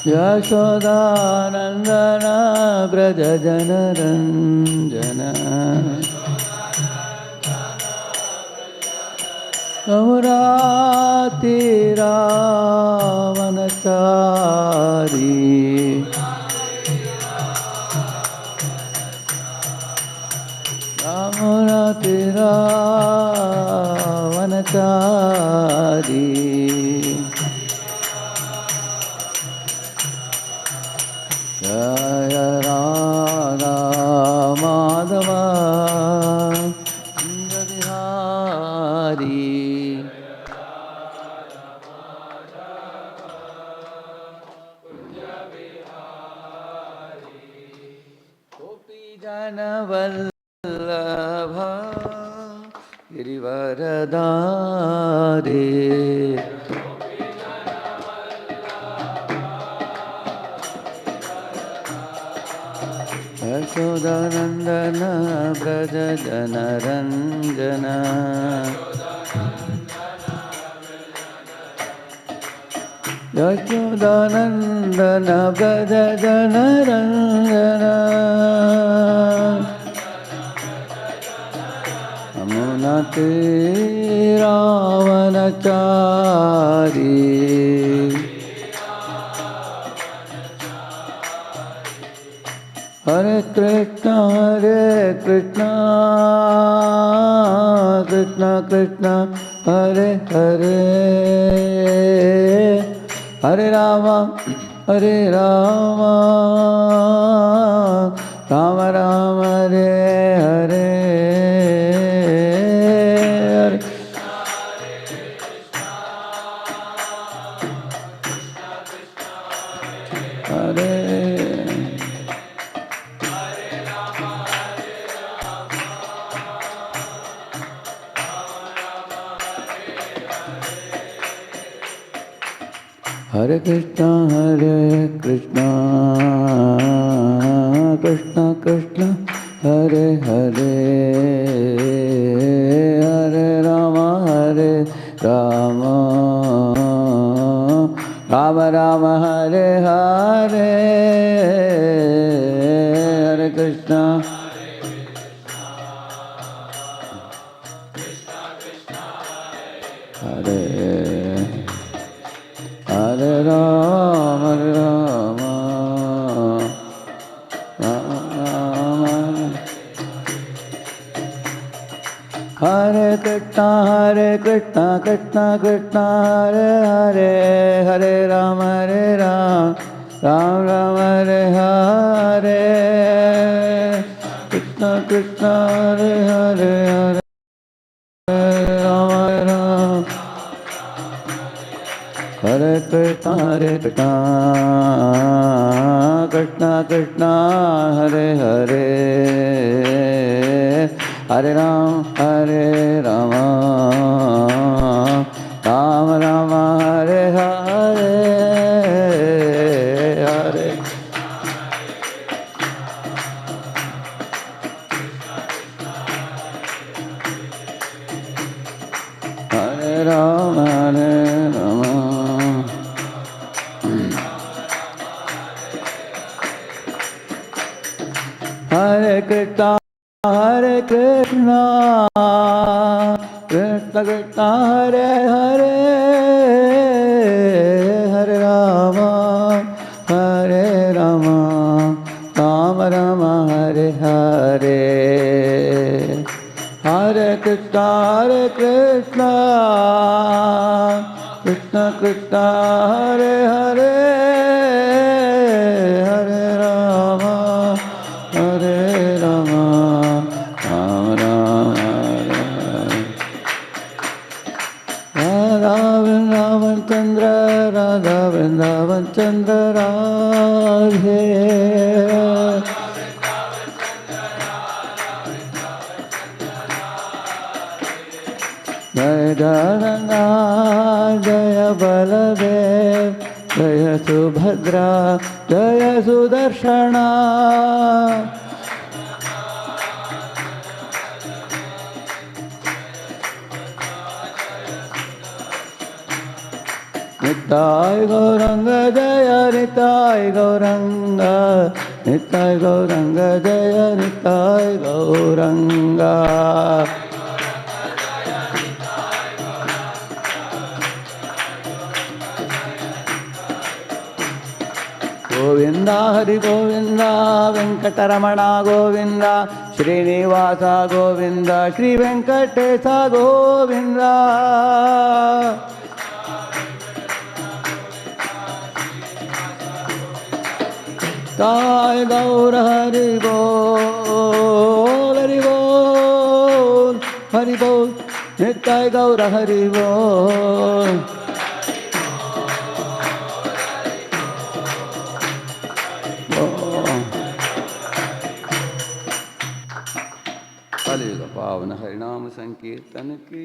यशोदानन्दन व्रज जनरञ्जन रावणचारी रावणचारी जय राधा माधव बिहारी गोपी जन Vallabh Girivardhari Yashodanandan Vraj जनरञ्जन Yashodanandan Vraj जनरञ्जन यमुनाते रावणचारी Hare Krishna Krishna Krishna Hare Hare Hare Rama Rama Rama Hare Hare Hare Hare Krishna Krishna Krishna Hare Hare Hare Rama Rama Rama Hare Hare Hare Krishna Hare Hare Rama Rama Hare Krishna Krishna Krishna Hare Hare Hare Rama Rama Hare Hare Krishna Krishna Hare Hare Rama Rama Hare Krishna Krishna Krishna Hare Hare Hare Rama Rama Rama Hare Hare Hare Hare Rama Hare Krishna Krishna Krishna Hare Hare Hare Rama Rama Rama Hare Hare Hare Krishna Krishna Krishna Hare Hare Hare Rama Radha Vrindavan Chandra Radhe Jaya Jagannath Jaya Baladev Jaya Subhadra Jaya Sudarshana Nitai Gauranga Jaya Nitai Gauranga Nitai Gauranga Jaya Nitai Gauranga Govinda Hari Govinda Venkataramana Govinda Srinivasa Govinda Shri Venkatesa Govinda Nitai Gaur Hari Bol Hari Bol Hari Bol Nitai Gaur Hari Bol Kali-yuga Pavana Harinama Sankirtan ki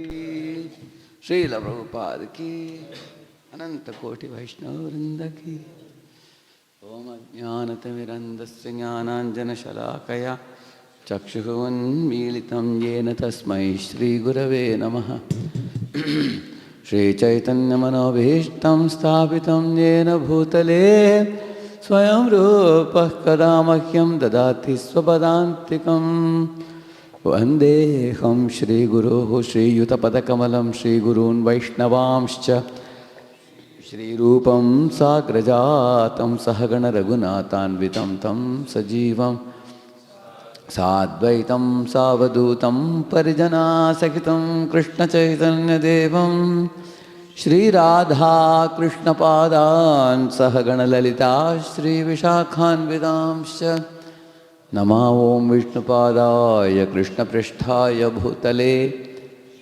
Srila Prabhupada ki Ananta Koti Vaishnava Vrinda ki Om Ajnanatimirandasya Jnananjana Shalakaya Chakshuvunmilitam Yena Tasmai Shri Gurave Namaha Shri Chaitanya Manobhishtam Sthapitam Yena Bhutale Swayam Rupah Kadamahyam Dadati Swapadantikam Vandeham Shri Guruhu Shri Yutapadakamalam Shri Gurun Vaishnavamscha Shri Rupam Sagrajatam Sahagana Raghunathanvitam Tam Sajivam Sadvaitam Savadutam Parijana Sakitam Krishna Chaitanya Devam Shri Radha Krishna Padan Sahagana Lalita Shri Vishakhan Vidamscha Nama Om Vishnupadaya Krishna Pristhaya Bhutale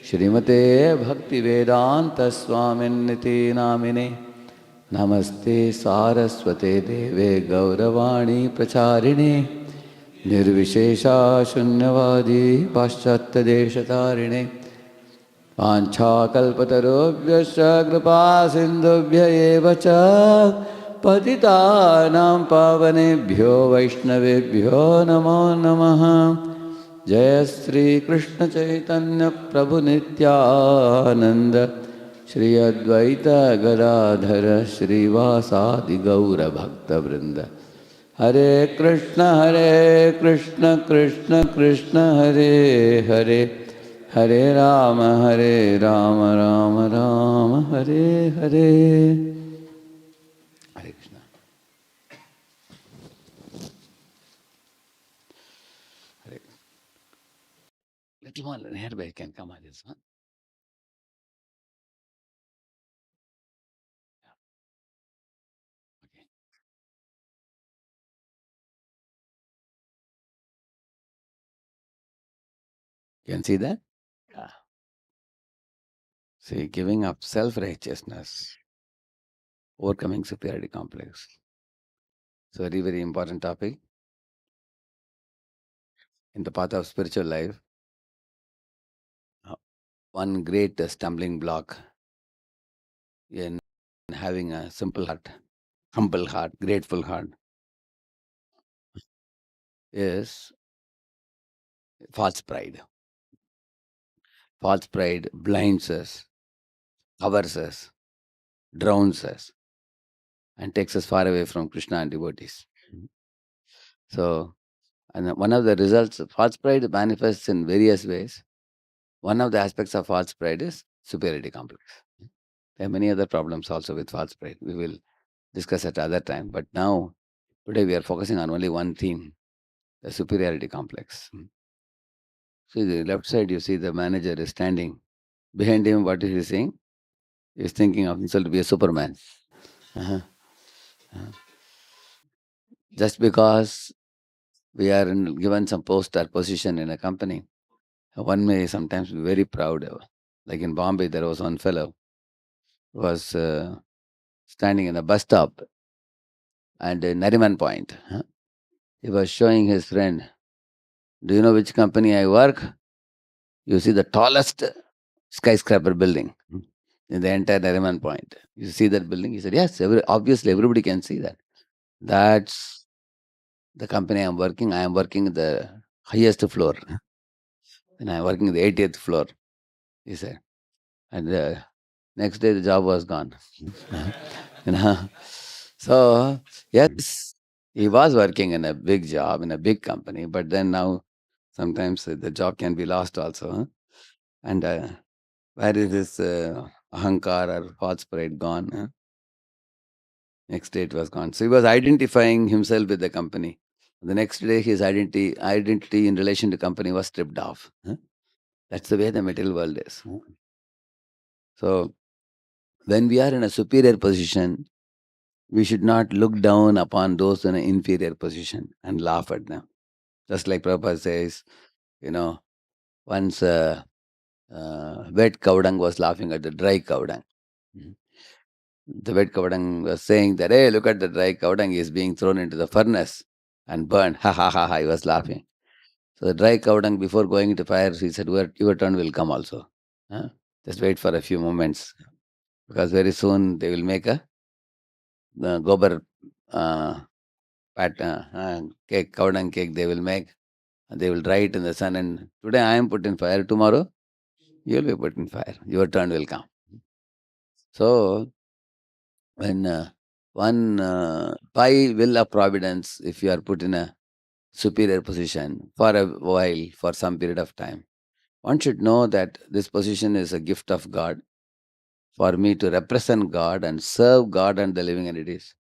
Shrimate Bhakti Vedanta Swaminiti Namine Namaste Saraswate Deve Gauravani Pracharine Nirvishesha Shunyavadi Paschatya Deshatarine Pancha Kalpatarubhyascha Kripa Sindhubhya Evacha Patitanam Pavanebhyo Vaishnavebhyo Namo Namaha Jaya Sri Krishna Chaitanya Prabhu Nityananda Shri Advaita Gadadhara Shri Vasadi Gaura Bhakta Vrinda Hare Krishna Krishna Krishna Hare Hare Hare Rama Rama Rama Hare Hare Hare Krishna. Hare. Little one nearby can come on this one. Okay. You can see that? Yeah. See, giving up self-righteousness, overcoming superiority complex. It's a very, very important topic in the path of spiritual life. One great stumbling block in having a simple heart, humble heart, grateful heart is false pride. False pride blinds us, covers us, drowns us, and takes us far away from Krishna and devotees. So, and one of the results of false pride manifests in various ways. One of the aspects of false pride is superiority complex. There are many other problems also with false pride. We will discuss at other time. But now, today we are focusing on only one theme, the superiority complex. See the left side, you see the manager is standing. Behind him, what is he saying? He is thinking of himself to be a Superman. Uh-huh. Just because we are given some post or position in a company, one may sometimes be very proud. Like in Bombay, there was one fellow who was standing in a bus stop and in Nariman Point. He was showing his friend, do you know which company I work? You see the tallest skyscraper building in the entire Nariman Point. You see that building? He said, yes, obviously everybody can see that. That's the company I'm working. I am working the highest floor. And I'm working the 80th floor, he said. And Next day the job was gone. you know. So yes, he was working in a big job in a big company, but then now sometimes the job can be lost also. Huh? And where is this ahankar or false pride gone? Huh? Next day it was gone. So he was identifying himself with the company. The next day his identity in relation to company was stripped off. Huh? That's the way the material world is. Huh? So when we are in a superior position, we should not look down upon those in an inferior position and laugh at them. Just like Prabhupada says, you know, once wet cow dung was laughing at the dry cow dung. Mhm. The wet cow dung was saying that, hey, look at the dry cow dung is being thrown into the furnace and burned. Ha ha ha ha, he was laughing. So the dry cow dung, before going into fire, he said, your turn will come also. Huh? Just wait for a few moments because very soon they will make a gobar uh, cake, cow dung cake they will make. And they will dry it in the sun. And today I am put in fire. Tomorrow you will be put in fire. Your turn will come. So when one by will of providence, if you are put in a superior position for a while, for some period of time, one should know that this position is a gift of God for me to represent God and serve God and the living entities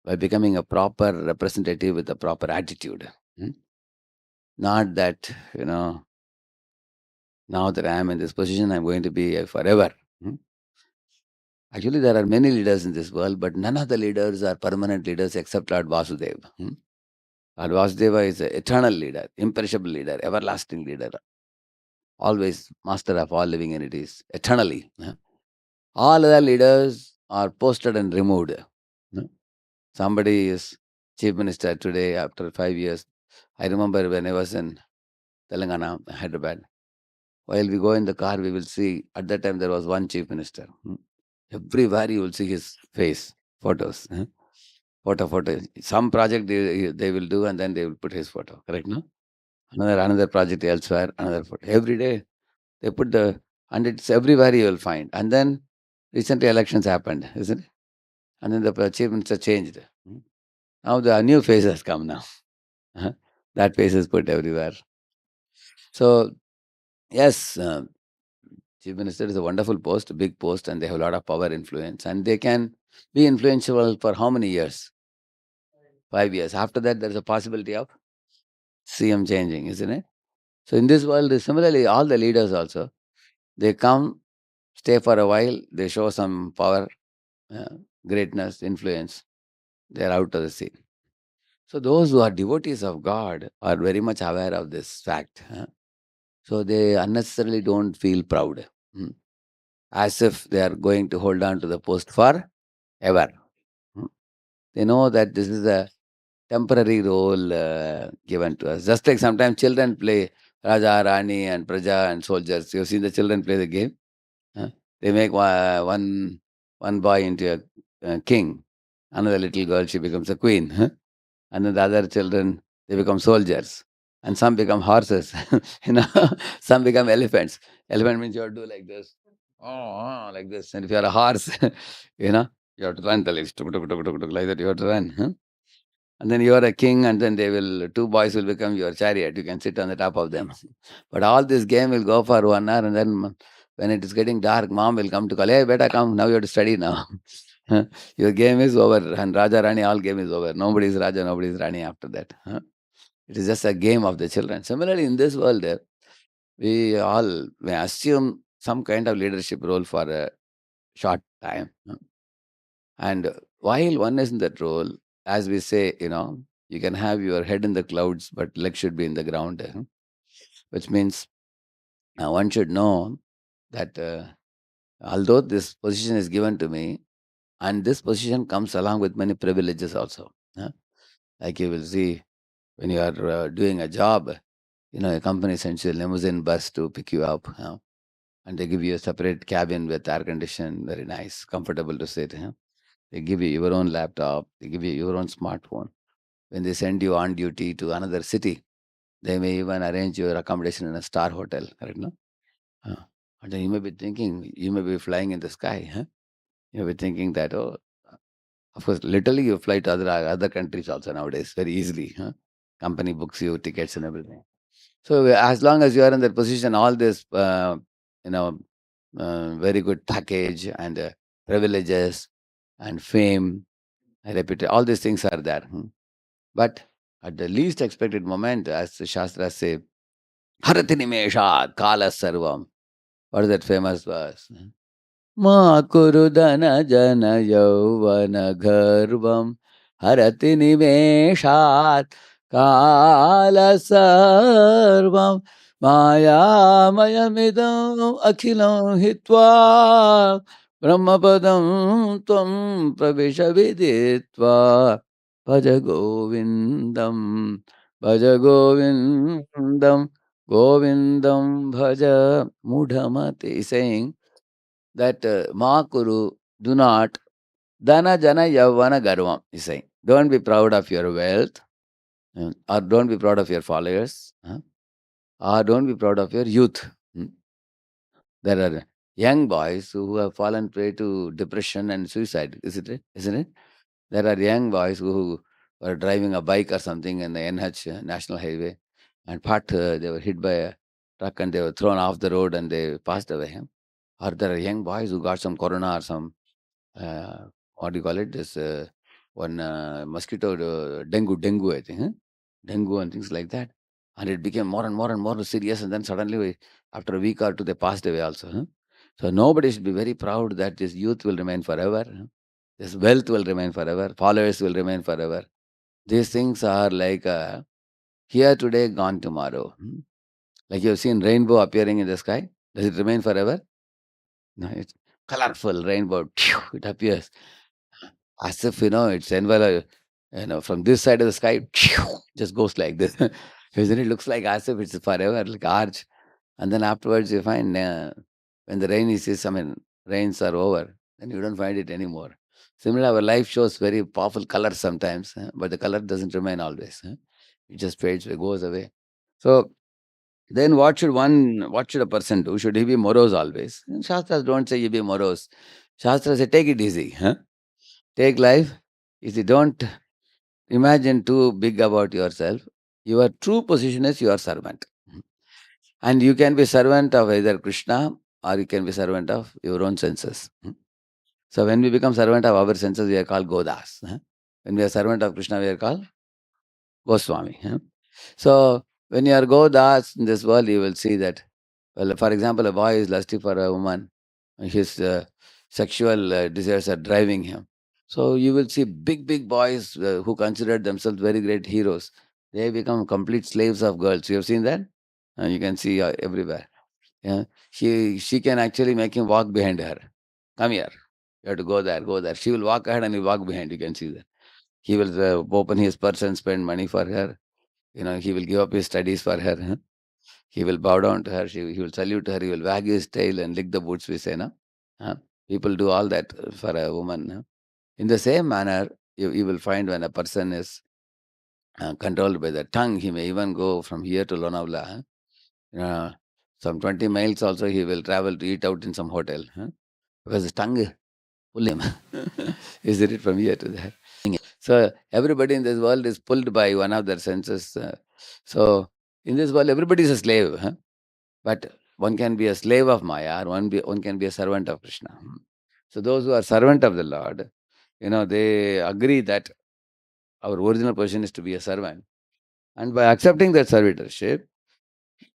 by becoming a proper representative with a proper attitude. Hmm? Not that, now that I am in this position, I'm going to be forever. Hmm? Actually, there are many leaders in this world, but none of the leaders are permanent leaders except Lord Vasudeva. Hmm? Lord Vasudeva is an eternal leader, imperishable leader, everlasting leader, always master of all living entities, eternally. All other leaders are posted and removed. Hmm? Somebody is chief minister today after 5 years. I remember when I was in Telangana, Hyderabad. While we go in the car, we will see at that time there was one chief minister. Everywhere you will see his face, photos. Photo. Some project they will do and then they will put his photo. Correct, no? Another project elsewhere, another photo. Every day they put and it's everywhere you will find. And then recently elections happened, isn't it? And then the chief minister changed. Now the new face has come now. Uh-huh. That face is put everywhere. So yes, chief minister is a wonderful post, a big post, and they have a lot of power, influence, and they can be influential for how many years? 5 years. After that, there is a possibility of CM changing, isn't it? So in this world, similarly, all the leaders also, they come, stay for a while, they show some power, uh, greatness, influence, they are out of the scene. So those who are devotees of God are very much aware of this fact. So they unnecessarily don't feel proud, as if they are going to hold on to the post for ever. Hmm. They know that this is a temporary role given to us. Just like sometimes children play Raja, Rani, and Praja and soldiers. You've seen the children play the game. Huh? They make one boy into a king, another little girl she becomes a queen, huh? And then the other children they become soldiers, and some become horses. you know, some become elephants. Elephant means you have to do like this, like this. And if you are a horse, you know, you have to run the legs, like that. You have to run. Huh? And then you are a king, and then two boys will become your chariot. You can sit on the top of them. But all this game will go for 1 hour, and then when it is getting dark, mom will come to call, hey, beta, come, now you have to study now. Your game is over, and Raja Rani, all game is over. Nobody is Raja, nobody is Rani after that. It is just a game of the children. Similarly, in this world, we all may assume some kind of leadership role for a short time. And while one is in that role, as we say, you can have your head in the clouds, but leg should be in the ground, which means one should know that although this position is given to me, and this position comes along with many privileges also. Like you will see when you are doing a job, a company sends you a limousine bus to pick you up, and they give you a separate cabin with air condition, very nice, comfortable to sit. They give you your own laptop, they give you your own smartphone. When they send you on duty to another city, they may even arrange your accommodation in a star hotel, right? No? Uh, And then you may be thinking, you may be flying in the sky. Huh? You may be thinking that, oh, of course, literally you fly to other countries also nowadays very easily. Huh? Company books you tickets and everything. So as long as you are in that position, all this, you know, very good package and privileges and fame, reputation, all these things are there. But at the least expected moment, as the Shastras say, Harati Nimeshat Kala Sarvam. What is that famous verse? Ma kuru dana jana yauvana garbam harati nimeshat kala sarvam maya mayamidam akhilam hitva brahmapadam tvam pravisha viditva bhaja govindam bhaja govindam govindam bhaja mudhamati, saying that ma kuru, do not, dana jana yavana garvam, is saying. Don't be proud of your wealth, or don't be proud of your followers, or don't be proud of your youth. Mm. There are young boys who have fallen prey to depression and suicide, isn't it? Isn't it? There are young boys who were driving a bike or something in the NH National Highway, and they were hit by a truck and they were thrown off the road and they passed away. Or there are young boys who got some corona or some what do you call it? This one mosquito, dengue, I think, huh? Dengue and things like that. And it became more and more and more serious. And then suddenly, after a week or two, they passed away also. Huh? So nobody should be very proud that this youth will remain forever. Huh? This wealth will remain forever. Followers will remain forever. These things are like here today, gone tomorrow. Like you've seen rainbow appearing in the sky. Does it remain forever? No, it's colorful rainbow. It appears as if it's enveloped. From this side of the sky, just goes like this. Isn't it? Looks like as if it's forever, like arch. And then afterwards, you find when the rainy season, rains are over, then you don't find it anymore. Similarly, our life shows very powerful colors sometimes, but the color doesn't remain always. It just fades, it goes away. So then what should a person do? Should he be morose always? Shastras don't say you be morose. Shastras say take it easy. Take life easy. Don't imagine too big about yourself. Your true position is your servant. And you can be servant of either Krishna or you can be servant of your own senses. So when we become servant of our senses, we are called Godas. When we are servant of Krishna, we are called Goswami. So when you are Godas in this world, you will see that, well, for example, a boy is lusty for a woman, his sexual desires are driving him. So you will see big, big boys who consider themselves very great heroes. They become complete slaves of girls. You have seen that? And you can see everywhere. Yeah. She can actually make him walk behind her. Come here. You have to go there, go there. She will walk ahead and he walk behind. You can see that. He will open his purse and spend money for her. He will give up his studies for her. He will bow down to her. He will salute her. He will wag his tail and lick the boots, we say. No? People do all that for a woman. In the same manner, you will find when a person is controlled by the tongue, he may even go from here to Lonavala. Some 20 miles also he will travel to eat out in some hotel. Because his tongue pull him. Is it from here to there? So everybody in this world is pulled by one of their senses. So in this world, everybody is a slave. But one can be a slave of Maya, or one can be a servant of Krishna. So those who are servant of the Lord, they agree that our original position is to be a servant. And by accepting that servitorship,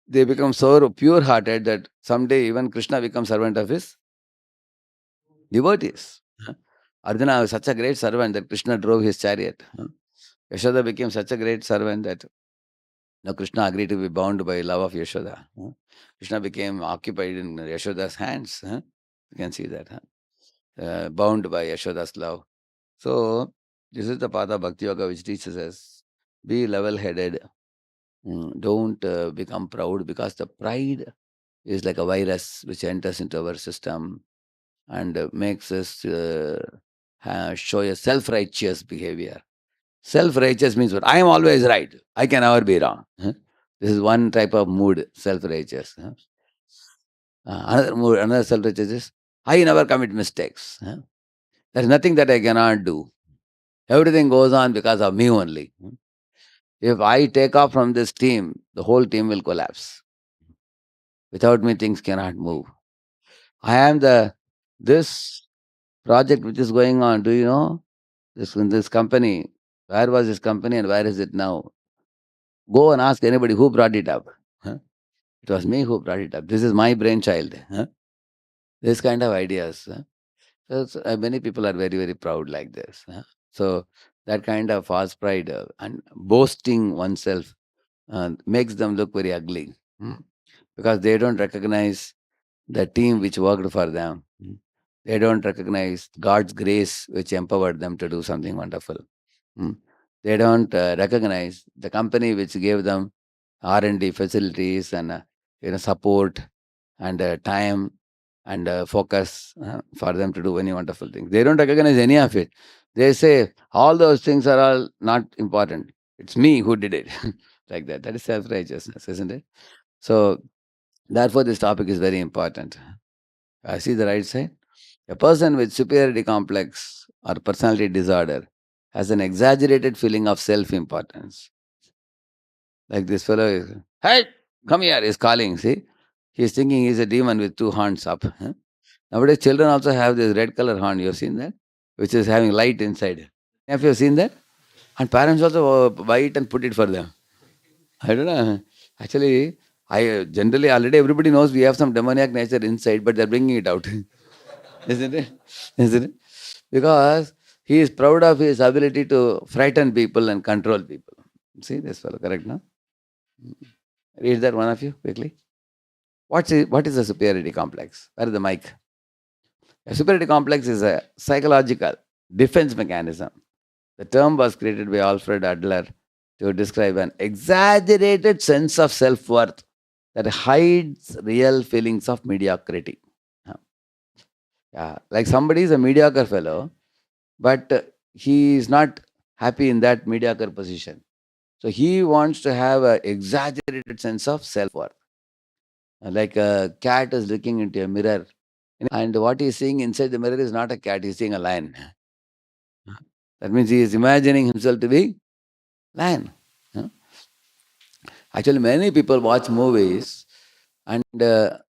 they become so pure-hearted that someday even Krishna becomes servant of his devotees. Arjuna was such a great servant that Krishna drove his chariot. Yashoda became such a great servant that Krishna agreed to be bound by love of Yashoda. Krishna became occupied in Yashoda's hands. You can see that. Bound by Yashoda's love. So, this is the path of Bhakti Yoga which teaches us, be level-headed. Don't become proud, because the pride is like a virus which enters into our system and makes us show a self-righteous behavior. Self-righteous means what? I am always right. I can never be wrong. This is one type of mood, self-righteous. Another self-righteous is, I never commit mistakes. There's nothing that I cannot do. Everything goes on because of me only. If I take off from this team, the whole team will collapse. Without me, things cannot move. I am this project which is going on. Do you know this company? Where was this company and where is it now? Go and ask anybody who brought it up. Huh? It was me who brought it up. This is my brainchild. Huh? This kind of ideas. Huh? Many people are very, very proud like this. Huh? So that kind of false pride and boasting oneself makes them look very ugly, because they don't recognize the team which worked for them. They don't recognize God's grace which empowered them to do something wonderful. Mm. They don't recognize the company which gave them R&D facilities and support and time and focus for them to do any wonderful things. They don't recognize any of it. They say all those things are all not important. It's me who did it. Like that. That is self-righteousness, isn't it? So therefore, this topic is very important. I see the right side. A person with superiority complex or personality disorder has an exaggerated feeling of self-importance. Like this fellow is, hey, come here, is calling. See, he's thinking he's a demon with two horns up. Nowadays, children also have this red color horn. You've seen that, which is having light inside. Have you seen that? And parents also buy it and put it for them. I don't know. Actually, I generally already everybody knows we have some demoniac nature inside, but they're bringing it out, isn't it? Isn't it? Because he is proud of his ability to frighten people and control people. See this fellow, correct now? Read that one of you quickly. What is a superiority complex? Where is the mic? A superiority complex is a psychological defense mechanism. The term was created by Alfred Adler to describe an exaggerated sense of self worth that hides real feelings of mediocrity. Yeah, yeah. Like somebody is a mediocre fellow, but he is not happy in that mediocre position. So he wants to have an exaggerated sense of self worth. Like a cat is looking into a mirror, and what he's seeing inside the mirror is not a cat, he's seeing a lion. That means he is imagining himself to be lion. Huh? Actually, many people watch movies, and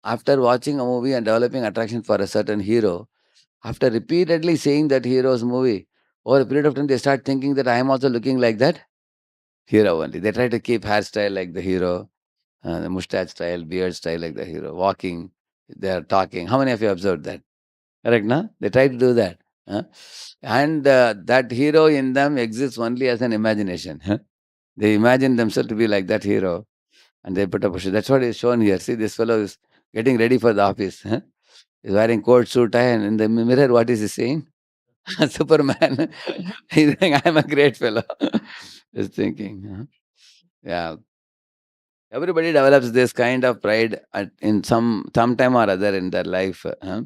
after watching a movie and developing attraction for a certain hero, after repeatedly seeing that hero's movie, over a period of time, they start thinking that I am also looking like that hero only. They try to keep hairstyle like the hero, the mustache style, beard style like the hero, walking, they are talking. How many of you observed that? Correct, no? They try to do that. Huh? And that hero in them exists only as an imagination. Huh? They imagine themselves to be like that hero and they put up a shoe. That's what is shown here. See, this fellow is getting ready for the office. Huh? He's wearing coat, suit, tie, and in the mirror, what is he saying? Superman. He's saying, I'm a great fellow. He's thinking. Huh? Yeah. Everybody develops this kind of pride in some time or other in their life. Huh?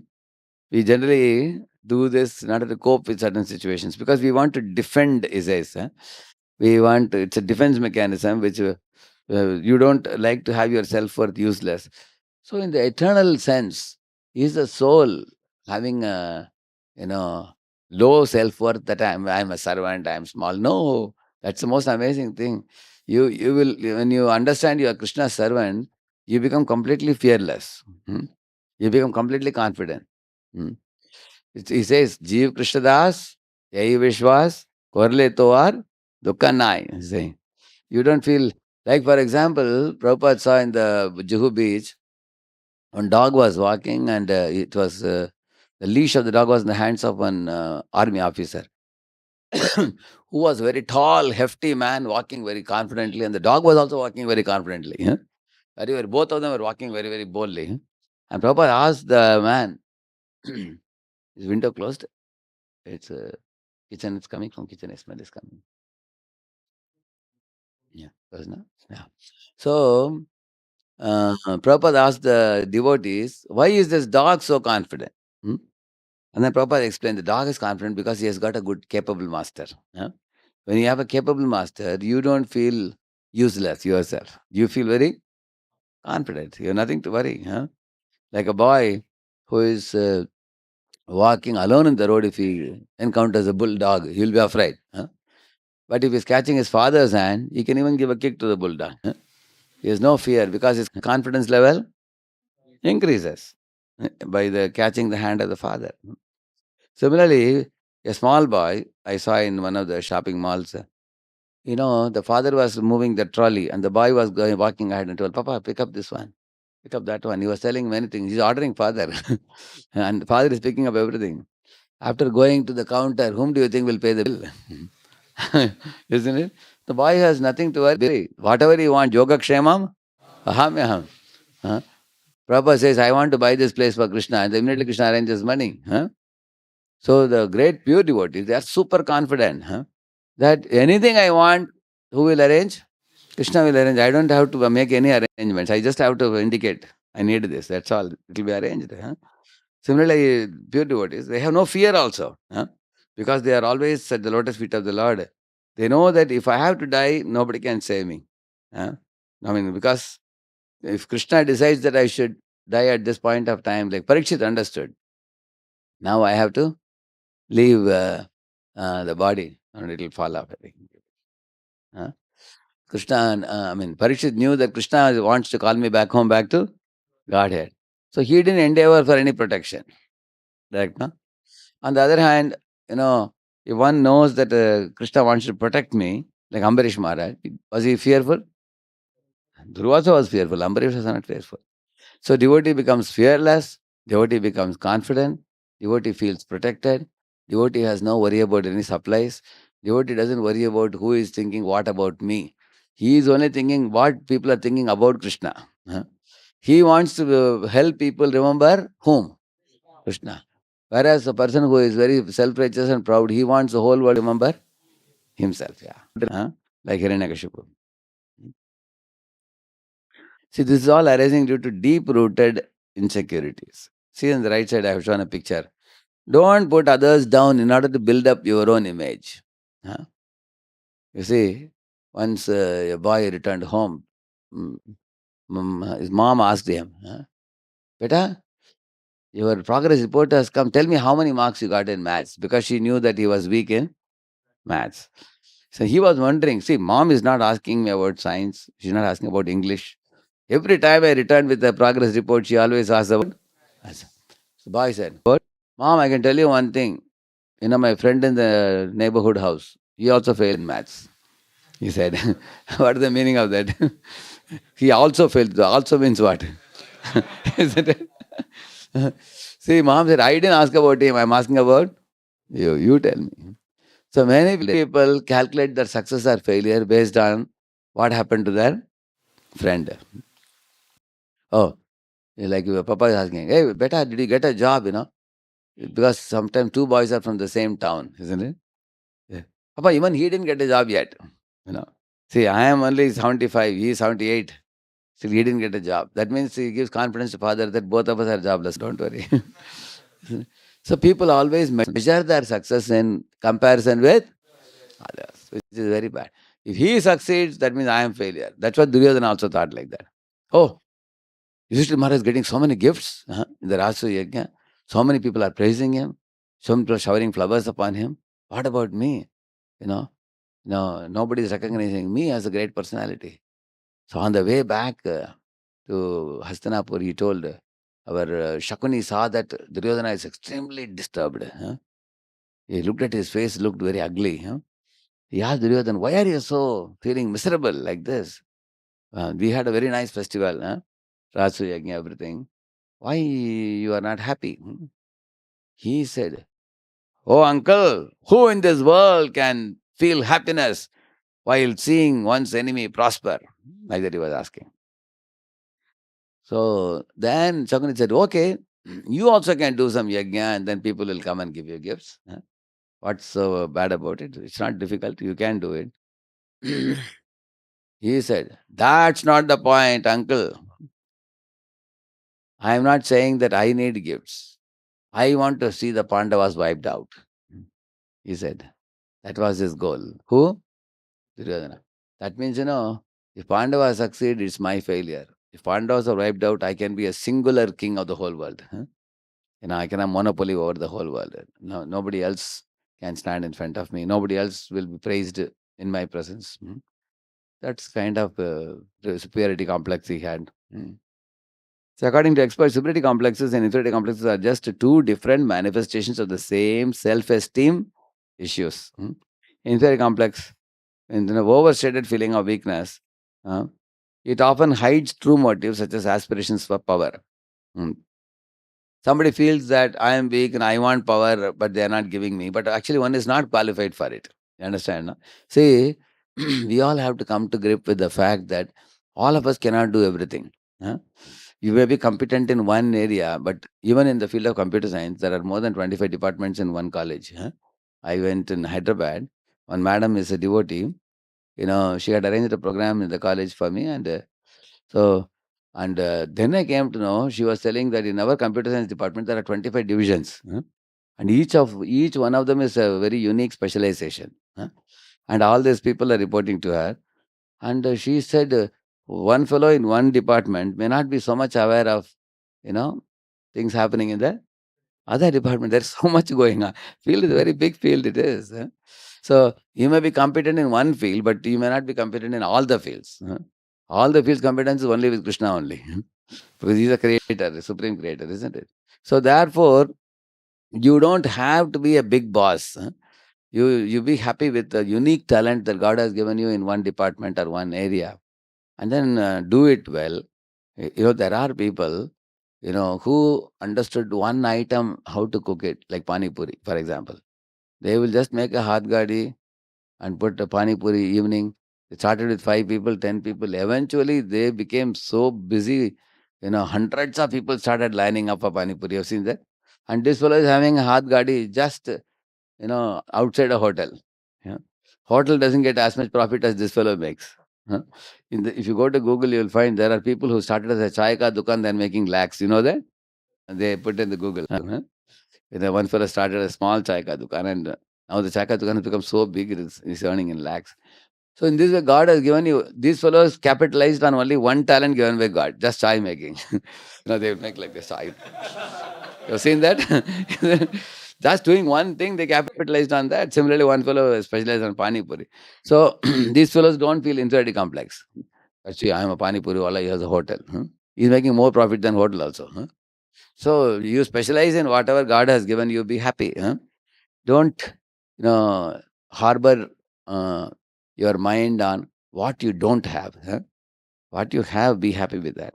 We generally do this in order to cope with certain situations because we want to defend, he says. Huh? It's a defense mechanism which you don't like to have your self-worth useless. So in the eternal sense, is the soul having a, low self-worth that I'm a servant, I'm small? No, that's the most amazing thing. You will, when you understand you are Krishna's servant, you become completely fearless. You become completely confident. Hmm. He says, Jeev Krishnadas, Yai Vishwas, Korle Toar, Dukha Nai. He's saying. You don't feel like, for example, Prabhupada saw in the Juhu beach, one dog was walking and it was the leash of the dog was in the hands of one army officer who was very tall, hefty man walking very confidently, and the dog was also walking very confidently. Huh? Both of them were walking very, very boldly. Huh? And Prabhupada asked the man, is window closed? It's kitchen is coming from kitchen, smell is coming. Yeah, closed now? Yeah. So Prabhupada asked the devotees, why is this dog so confident? Hmm? And then Prabhupada explained the dog is confident because he has got a good, capable master. Huh? When you have a capable master, you don't feel useless yourself. You feel very confident. You have nothing to worry. Huh? Like a boy who is walking alone in the road, if he encounters a bulldog, he'll be afraid. But if he's catching his father's hand, he can even give a kick to the bulldog. He has no fear because his confidence level increases by the catching the hand of the father. Similarly, a small boy I saw in one of the shopping malls. The father was moving the trolley, and the boy was going walking ahead and told, "Papa, pick up this one, pick up that one." He was telling many things. He's ordering father, and the father is picking up everything. After going to the counter, whom do you think will pay the bill? Isn't it? The boy has nothing to worry. Whatever he wants, yoga kshemam, aham aham. Huh? Prabhupada says, I want to buy this place for Krishna, and immediately Krishna arranges money. So the great pure devotees, they are super confident that anything I want, who will arrange? Krishna will arrange. I don't have to make any arrangements. I just have to indicate, I need this. That's all. It will be arranged. Similarly, pure devotees, they have no fear also. Because they are always at the lotus feet of the Lord. They know that if I have to die, nobody can save me. Because if Krishna decides that I should die at this point of time, like Parikshit understood, now I have to leave the body and it will fall off. I think. Parikshit knew that Krishna wants to call me back home, back to Godhead. So he didn't endeavor for any protection. Correct, no? On the other hand, if one knows that Krishna wants to protect me, like Ambarish Maharaj, was he fearful? Durvasa was fearful. Ambarish was not fearful. So devotee becomes fearless, devotee becomes confident, devotee feels protected, devotee has no worry about any supplies, devotee doesn't worry about who is thinking what about me. He is only thinking what people are thinking about Krishna. He wants to help people remember whom? Krishna. Whereas a person who is very self-righteous and proud, he wants the whole world to remember himself. Yeah. Like Hiranyakashipu. See, this is all arising due to deep-rooted insecurities. See on the right side, I have shown a picture. Don't put others down in order to build up your own image. You see, once a boy returned home, mm, his mom asked him, Beta, your progress report has come. Tell me how many marks you got in maths, because she knew that he was weak in maths. So he was wondering, see, mom is not asking me about science. She's not asking about English. Every time I returned with the progress report, she always asks about. The boy said, Mom, I can tell you one thing. My friend in the neighborhood house, he also failed in maths. He said, what is the meaning of that? He also failed. Also means what? Isn't it? See, mom said, I didn't ask about him. I'm asking about you. You tell me. So many people calculate their success or failure based on what happened to their friend. Oh, like your papa is asking, hey, beta, did you get a job? Because sometimes two boys are from the same town, isn't it? Yeah. Papa, even he didn't get a job yet. You know. See, I am only 75, he is 78. Still, he didn't get a job. That means he gives confidence to father that both of us are jobless. Don't worry. So people always measure their success in comparison with others, which is very bad. If he succeeds, that means I am failure. That's what Duryodhana also thought like that. Oh, Yudhishthira Maharaj is getting so many gifts in the Rasu Yajna. So many people are praising him. So many people are showering flowers upon him. What about me? You know, nobody is recognizing me as a great personality. So on the way back to Hastinapur, he told our Shakuni saw that Duryodhana is extremely disturbed. He looked at his face, looked very ugly. He asked Duryodhana, why are you so feeling miserable like this? We had a very nice festival, Rasu Yajna, everything. Why you are not happy? He said, oh uncle, who in this world can feel happiness while seeing one's enemy prosper? Like that he was asking. So then Shakuni said, okay, you also can do some yajna and then people will come and give you gifts. What's so bad about it? It's not difficult. You can do it. He said, that's not the point, uncle. I am not saying that I need gifts. I want to see the Pandavas wiped out. He said, that was his goal. Who? Duryodhana. That means, if Pandavas succeed, it's my failure. If Pandavas are wiped out, I can be a singular king of the whole world. I can have monopoly over the whole world. No, nobody else can stand in front of me. Nobody else will be praised in my presence. That's kind of the superiority complex he had. So, according to experts, superiority complexes and inferiority complexes are just two different manifestations of the same self-esteem issues. Inferiority complex, and an overstated feeling of weakness, uh, it often hides true motives such as aspirations for power. Mm. Somebody feels that I am weak and I want power, but they are not giving me. But actually, one is not qualified for it. You understand? No? See, we all have to come to grip with the fact that all of us cannot do everything. Huh? You may be competent in one area, but even in the field of computer science, there are more than 25 departments in one college. I went in Hyderabad. One madam is a devotee. She had arranged a program in the college for me, and so, and then I came to know she was telling that in our computer science department there are 25 divisions, and each one of them is a very unique specialization, and all these people are reporting to her. And she said, one fellow in one department may not be so much aware of, you know, things happening in the other department. There's so much going on. Field is a very big field. It is. So you may be competent in one field, but you may not be competent in all the fields. All the fields competence is only with Krishna only, because he's a creator, the supreme creator, isn't it? So therefore, you don't have to be a big boss. You be happy with the unique talent that God has given you in one department or one area, and then do it well. There are people, who understood one item how to cook it, like pani puri, for example. They will just make a hot gadi and put a pani puri evening. It started with 5 people, 10 people. Eventually, they became so busy. Hundreds of people started lining up for pani puri. You've seen that. And this fellow is having a hot gadi just outside a hotel. Yeah. Hotel doesn't get as much profit as this fellow makes. Huh? If you go to Google, you'll find there are people who started as a chai ka dukan, then making lakhs. You know that? And they put in the Google. One fellow started a small chai ka dukan, and now the chai ka dukan has become so big, it's earning in lakhs. So in this way, God has given you, these fellows capitalized on only one talent given by God, just chai making. They make like this chai. You've seen that? Just doing one thing, they capitalized on that. Similarly, one fellow specialized on pani puri. So these fellows don't feel inferiority complex. Actually, I am a pani puri wala, he has a hotel. He's making more profit than hotel also. So you specialize in whatever God has given you, be happy. Don't, harbor uh, your mind on what you don't have. What you have, be happy with that.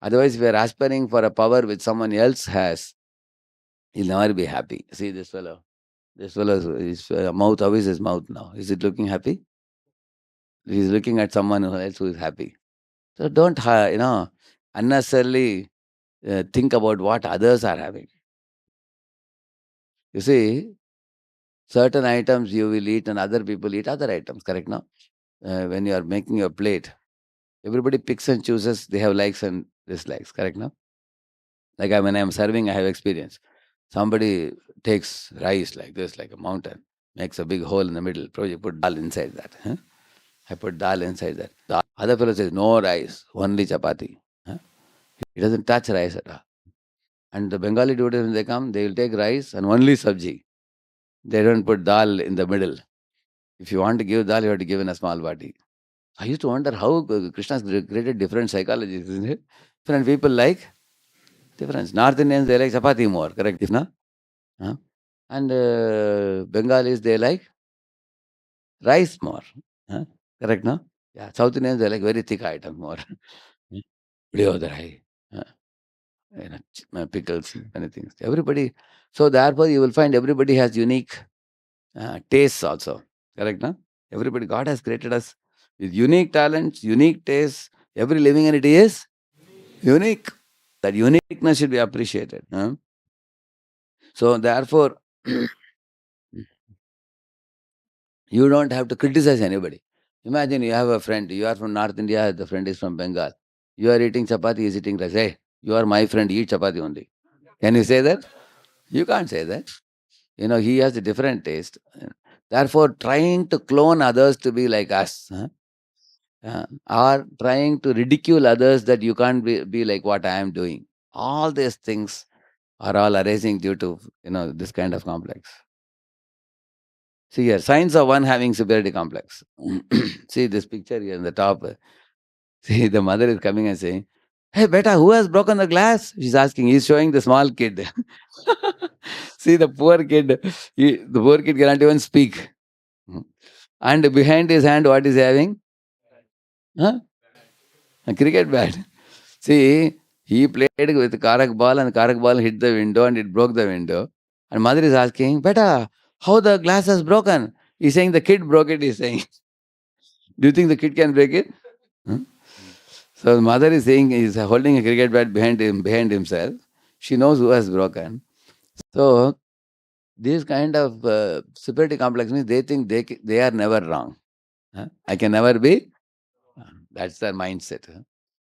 Otherwise, if you are aspiring for a power which someone else has, he'll never be happy. See this fellow. This fellow's his mouth, how is his mouth now? Is it looking happy? He's looking at someone else who is happy. So don't, unnecessarily think about what others are having. You see, certain items you will eat and other people eat other items, correct now? When you are making your plate, everybody picks and chooses, they have likes and dislikes, correct now? Like when I am serving, I have experience. Somebody takes rice like this, like a mountain, makes a big hole in the middle, you put dal inside that. I put dal inside that. The other fellow says, no rice, only chapati. He doesn't touch rice at all. And the Bengali devotees, when they come, they will take rice and only sabji. They don't put dal in the middle. If you want to give dal, you have to give in a small body. I used to wonder how Krishna has created different psychologies, isn't it? Different people like difference. North Indians, they like chapati more, correct? If not? Huh? And Bengalis, they like rice more. Huh? Correct, no? Yeah, South Indians, they like very thick item more. Puliyodara, pickles, many things. Everybody. So therefore, you will find everybody has unique tastes also. Correct, no? Everybody, God has created us with unique talents, unique tastes. Every living entity is unique. That uniqueness should be appreciated. So therefore, you don't have to criticize anybody. Imagine you have a friend. You are from North India. The friend is from Bengal. You are eating chapati. He is eating rice. Hey, you are my friend. Eat chapati only. Can you say that? You can't say that. He has a different taste. Therefore, trying to clone others to be like us, or trying to ridicule others that you can't be like what I am doing. All these things are all arising due to this kind of complex. See here, signs of one having superiority complex. See this picture here in the top. See, the mother is coming and saying, "Hey, beta, who has broken the glass?" She's asking. He's showing the small kid. See, the poor kid, the poor kid cannot even speak. Mm. And behind his hand, what is having? Huh? A cricket bat. See, he played with Karak ball and Karak ball hit the window and it broke the window. And mother is asking, "Beta, how the glass has broken?" He's saying the kid broke it. He's saying, "Do you think the kid can break it?" Huh? So the mother is saying he's holding a cricket bat behind himself. She knows who has broken. So this kind of superiority complex means they think they are never wrong. Huh? I can never be. That's their mindset. Huh?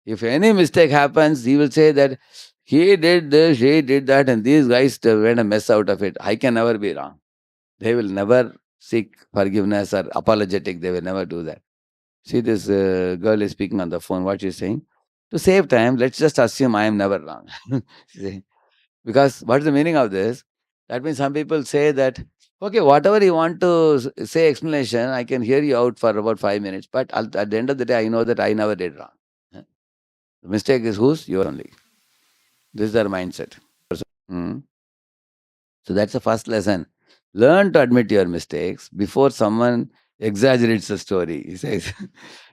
If any mistake happens, he will say that he did this, he did that, and these guys made a mess out of it. I can never be wrong. They will never seek forgiveness or apologetic. They will never do that. See, this girl is speaking on the phone. What she's saying? To save time, let's just assume I am never wrong. See? Because what's the meaning of this? That means some people say that, okay, whatever you want to say explanation, I can hear you out for about 5 minutes. But at the end of the day, I know that I never did wrong. Huh? The mistake is whose? Yours only. This is their mindset. Mm. So that's the first lesson. Learn to admit your mistakes before someone exaggerates the story, he says.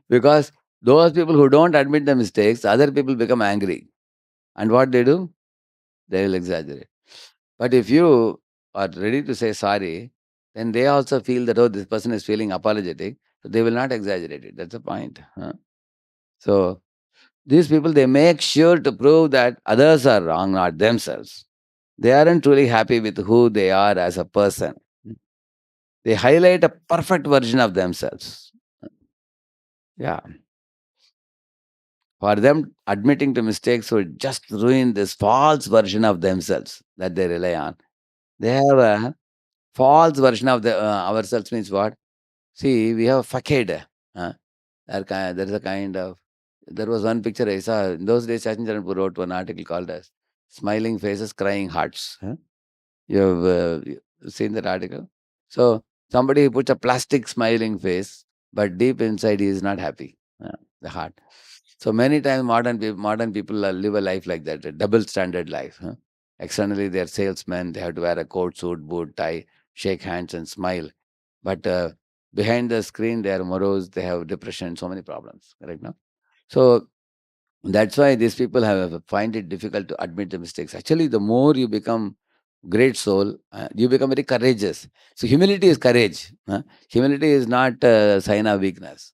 Because those people who don't admit the mistakes, other people become angry. And what they do? They will exaggerate. But if you are ready to say sorry, then they also feel that, oh, this person is feeling apologetic. So they will not exaggerate it. That's the point. Huh? So these people, they make sure to prove that others are wrong, not themselves. They aren't truly happy with who they are as a person. They highlight a perfect version of themselves. Yeah. For them, admitting to mistakes would just ruin this false version of themselves that they rely on. They have a false version of ourselves means what? See, we have a facade. There is a kind of. There was one picture I saw. In those days, Sachin Charanpur wrote one article called as Smiling Faces, Crying Hearts. Huh? You have seen that article? So somebody puts a plastic smiling face, but deep inside he is not happy. The heart. So many times modern people live a life like that, a double standard life. Huh? Externally they are salesmen. They have to wear a coat, suit, boot, tie, shake hands, and smile. But behind the screen they are morose. They have depression, so many problems. Correct now. So that's why these people have find it difficult to admit the mistakes. Actually, the more you become great soul, you become very courageous. So humility is courage. Humility is not a sign of weakness.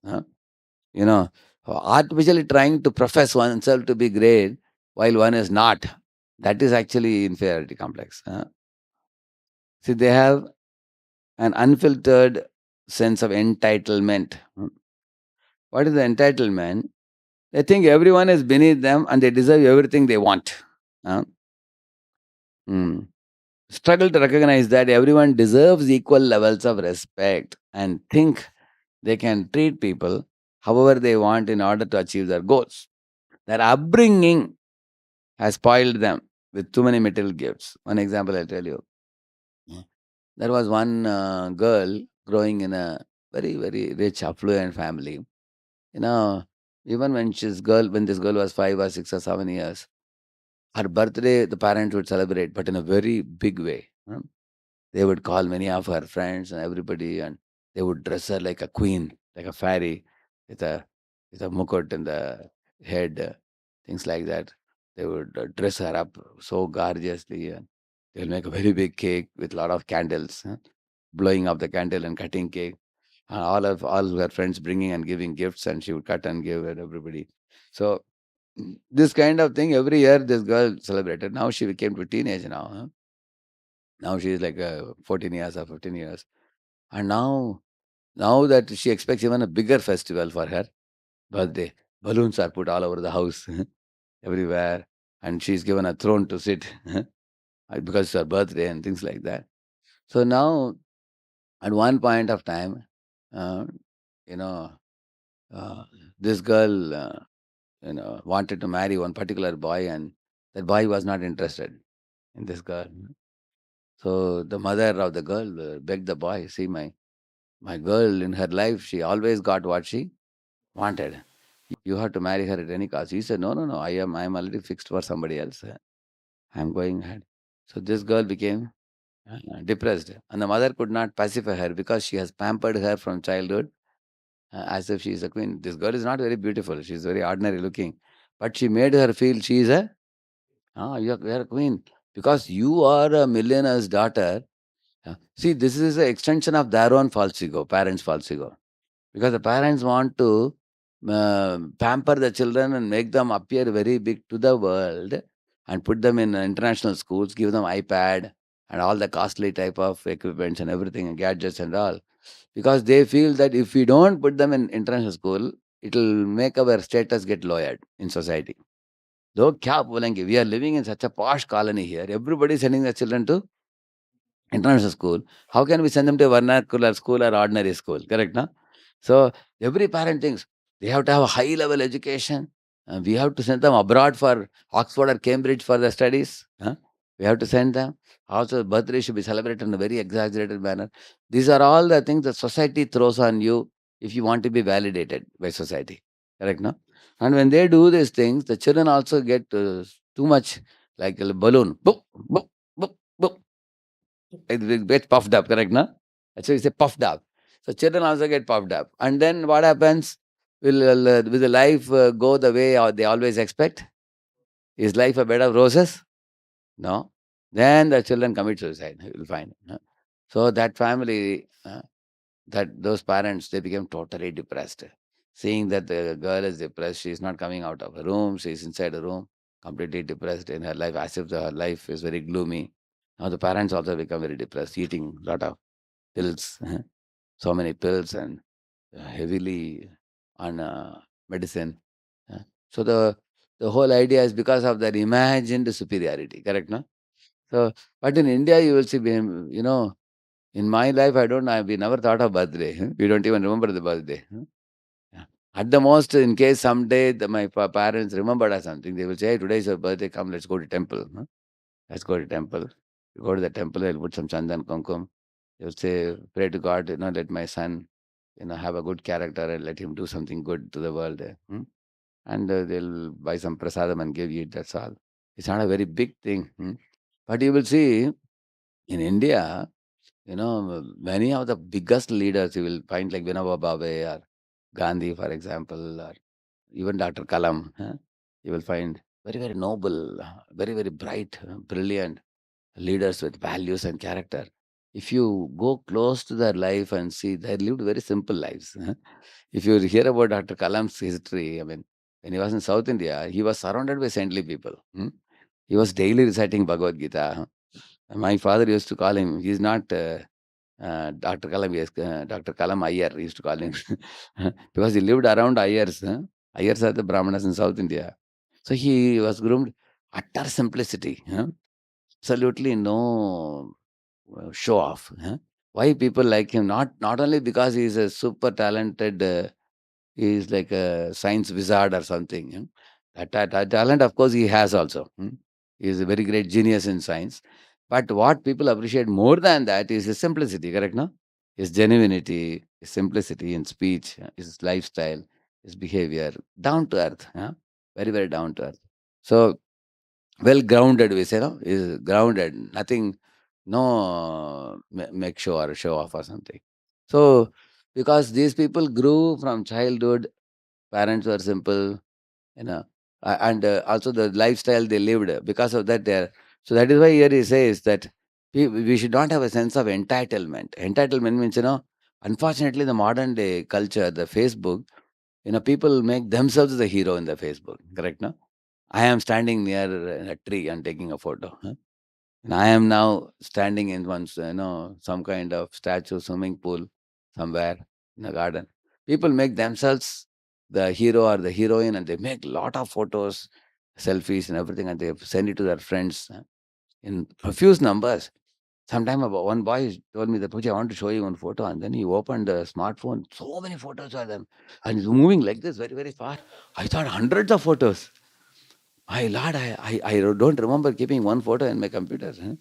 You know, artificially trying to profess oneself to be great while one is not. That is actually inferiority complex. See, they have an unfiltered sense of entitlement. What is the entitlement? They think everyone is beneath them and they deserve everything they want. Uh, mm. Struggle to recognize that everyone deserves equal levels of respect and think they can treat people however they want in order to achieve their goals. Their upbringing has spoiled them with too many material gifts. One example I'll tell you. Mm. There was one girl growing in a very, very rich, affluent family. You know, even when this girl was 5 or 6 or 7 years, her birthday, the parents would celebrate, but in a very big way. They would call many of her friends and everybody, and they would dress her like a queen, like a fairy, with a mukut in the head, things like that. They would dress her up so gorgeously, and they'll make a very big cake with a lot of candles, blowing up the candle and cutting cake. And all her friends bringing and giving gifts, and she would cut and give it everybody. So this kind of thing every year this girl celebrated. Now she became to teenage now. Now she is like 14 years or 15 years. And now that she expects even a bigger festival for her birthday. Balloons are put all over the house, everywhere. And she's given a throne to sit because it's her birthday and things like that. So now, at one point of time, uh, you know, uh, this girl, wanted to marry one particular boy, and that boy was not interested in this girl. So the mother of the girl begged the boy, see, my girl in her life, she always got what she wanted. You have to marry her at any cost. He said, no, I am already fixed for somebody else. I'm going ahead. So this girl became depressed, and the mother could not pacify her because she has pampered her from childhood as if she is a queen. This girl is not very beautiful. She is very ordinary looking, but she made her feel she is you're a queen because you are a millionaire's daughter. See, this is an extension of their own false ego, parents' false ego. Because the parents want to pamper the children and make them appear very big to the world and put them in international schools, give them iPad and all the costly type of equipments and everything and gadgets and all. Because they feel that if we don't put them in international school, it will make our status get lowered in society. Though kya bolenge, we are living in such a posh colony here. Everybody is sending their children to international school. How can we send them to vernacular school or ordinary school? Correct, no? So every parent thinks they have to have a high level education. We have to send them abroad for Oxford or Cambridge for their studies. We have to send them. Also, birthday should be celebrated in a very exaggerated manner. These are all the things that society throws on you if you want to be validated by society. Correct, no? And when they do these things, the children also get too much like a balloon. Boop, boop, boop, boop. It gets puffed up, correct, no? That's why we say puffed up. So children also get puffed up. And then what happens? Will the life go the way they always expect? Is life a bed of roses? No. Then the children commit suicide. You'll find. No? So that family, that those parents, they became totally depressed. Seeing that the girl is depressed, she is not coming out of her room, she is inside a room, completely depressed in her life, as if her life is very gloomy. Now the parents also become very depressed, eating a lot of pills, so many pills and heavily on medicine. uh. So the whole idea is because of that imagined superiority, correct, no? So, but in India, you will see, in my life, we never thought of birthday. We don't even remember the birthday. Yeah. At the most, in case someday my parents remembered or something, they will say, hey, today is your birthday, come, let's go to temple. Let's go to temple. You go to the temple, they'll put some chandan kumkum. They'll say, pray to God, let my son, have a good character and let him do something good to the world. And they'll buy some prasadam and give you, that's all. It's not a very big thing. But you will see in India, many of the biggest leaders you will find like Vinoba Bhave or Gandhi, for example, or even Dr. Kalam. You will find very, very noble, very, very bright, brilliant leaders with values and character. If you go close to their life and see, they lived very simple lives. If you hear about Dr. Kalam's history, I mean, when he was in South India, he was surrounded by saintly people. He was daily reciting Bhagavad Gita. My father used to call him, he's not Dr. Kalam, yes, Dr. Kalam Iyer, he used to call him, because he lived around Iyers. Iyers are the Brahmanas in South India. So he was groomed, utter simplicity. Absolutely no show off. Why people like him? Not only because he is a super talented, he is like a science wizard or something. That talent, of course, he has also. He is a very great genius in science. But what people appreciate more than that is his simplicity, correct? No? His genuinity, his simplicity in speech, his lifestyle, his behavior, down to earth. Very, very down to earth. So, well grounded, we say, no? Is grounded. Nothing, no make show or show off or something. So, because these people grew from childhood, parents were simple, you know, and also the lifestyle they lived. Because of that, they are. So that is why here he says that we should not have a sense of entitlement. Entitlement means, unfortunately, the modern day culture, the Facebook, people make themselves the hero in the Facebook. Correct, no? I am standing near a tree and taking a photo. And I am now standing in some kind of statue, swimming pool somewhere in a garden. People make themselves the hero or the heroine and they make lot of photos, selfies and everything, and they send it to their friends in profuse numbers. Sometime about one boy told me that, Puja, I want to show you one photo. And then he opened the smartphone. So many photos are there. And he's moving like this very, very fast. I thought hundreds of photos. My Lord, I don't remember keeping one photo in my computer. Huh?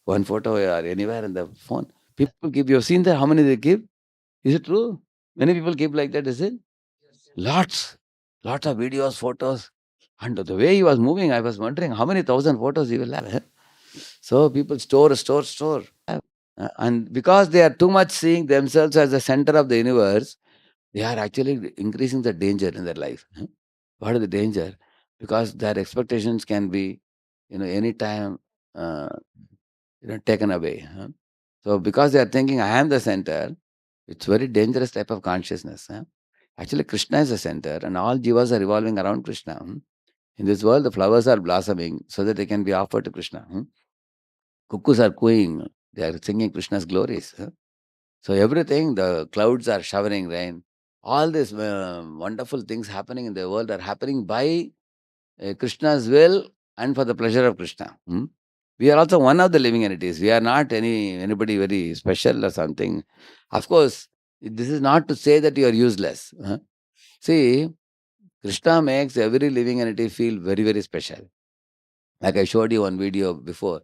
One photo or anywhere in the phone. People keep, you've seen that, how many they keep? Is it true? Many people keep like that, is it? Lots. Lots of videos, photos. And the way he was moving, I was wondering how many thousand photos he will have. Huh? So people store. And because they are too much seeing themselves as the center of the universe, they are actually increasing the danger in their life. Huh? What is the danger? Because their expectations can be, anytime, uh, taken away. Huh? So because they are thinking, I am the center, it's very dangerous type of consciousness. Huh? Actually, Krishna is the center, and all jivas are revolving around Krishna. In this world, the flowers are blossoming so that they can be offered to Krishna. Cuckoos are cooing; they are singing Krishna's glories. So everything, the clouds are showering rain. All these wonderful things happening in the world are happening by Krishna's will and for the pleasure of Krishna. We are also one of the living entities. We are not anybody very special or something. Of course, this is not to say that you are useless. See, Krishna makes every living entity feel very, very special. Like I showed you one video before,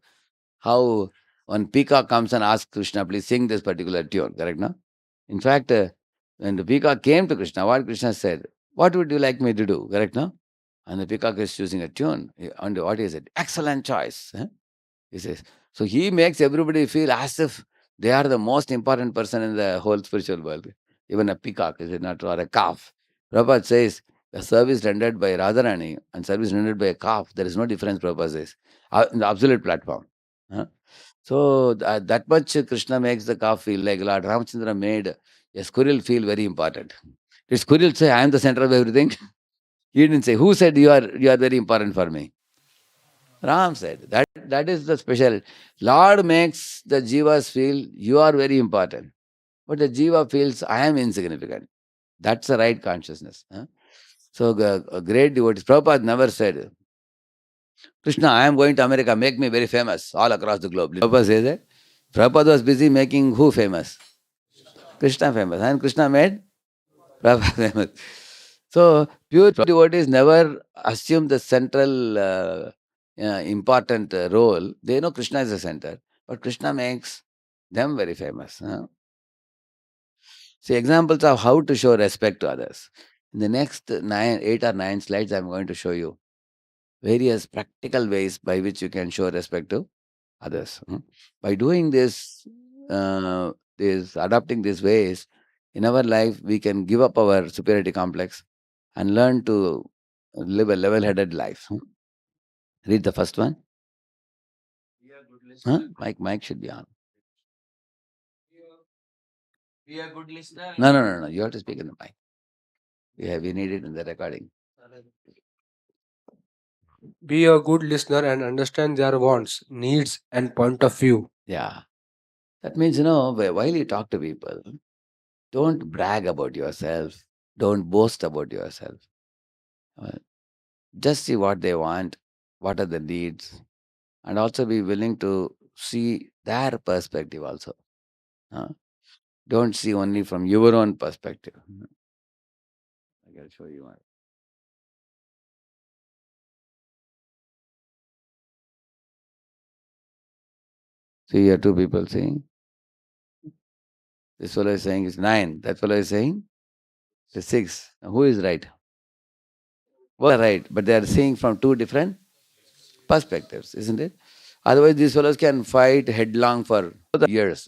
how one peacock comes and asks Krishna, please sing this particular tune, correct? No? In fact, when the peacock came to Krishna, what Krishna said, what would you like me to do, correct? No? And the peacock is choosing a tune. And what is it? Excellent choice. He says. So he makes everybody feel as if they are the most important person in the whole spiritual world. Even a peacock, is it not? Or a calf. Prabhupada says, the service rendered by Radharani and service rendered by a calf, there is no difference, Prabhupada says, in the absolute platform. Huh? So that much Krishna makes the calf feel like Lord Ramachandra made a squirrel feel very important. Did squirrel say, I am the center of everything? He didn't say, who said you are very important for me? Ram said. That is the special. Lord makes the jivas feel you are very important. But the jiva feels I am insignificant. That's the right consciousness. So a great devotee, Prabhupada never said, Krishna, I am going to America, make me very famous all across the globe. Prabhupada says that. Prabhupada was busy making who famous? Krishna famous. And Krishna made Prabhupada famous. So pure devotees never assume the central important role. They know Krishna is the center, but Krishna makes them very famous. See examples of how to show respect to others. In the next 8 or 9 slides, I'm going to show you various practical ways by which you can show respect to others. By doing adopting these ways in our life, we can give up our superiority complex and learn to live a level-headed life. Read the first one. Mic should be on. No. You have to speak in the mic. We need it in the recording. Be a good listener and understand their wants, needs, and point of view. Yeah. That means, while you talk to people, don't brag about yourself. Don't boast about yourself. Uh, Just see what they want, what are the needs, and also be willing to see their perspective also. Uh, Don't see only from your own perspective. I gotta show you one. See here, two people saying. This fellow is saying it's 9. That fellow is saying it's 6. Now, who is right? Both are right, but they are seeing from two different perspectives, isn't it? Otherwise, these fellows can fight headlong for years.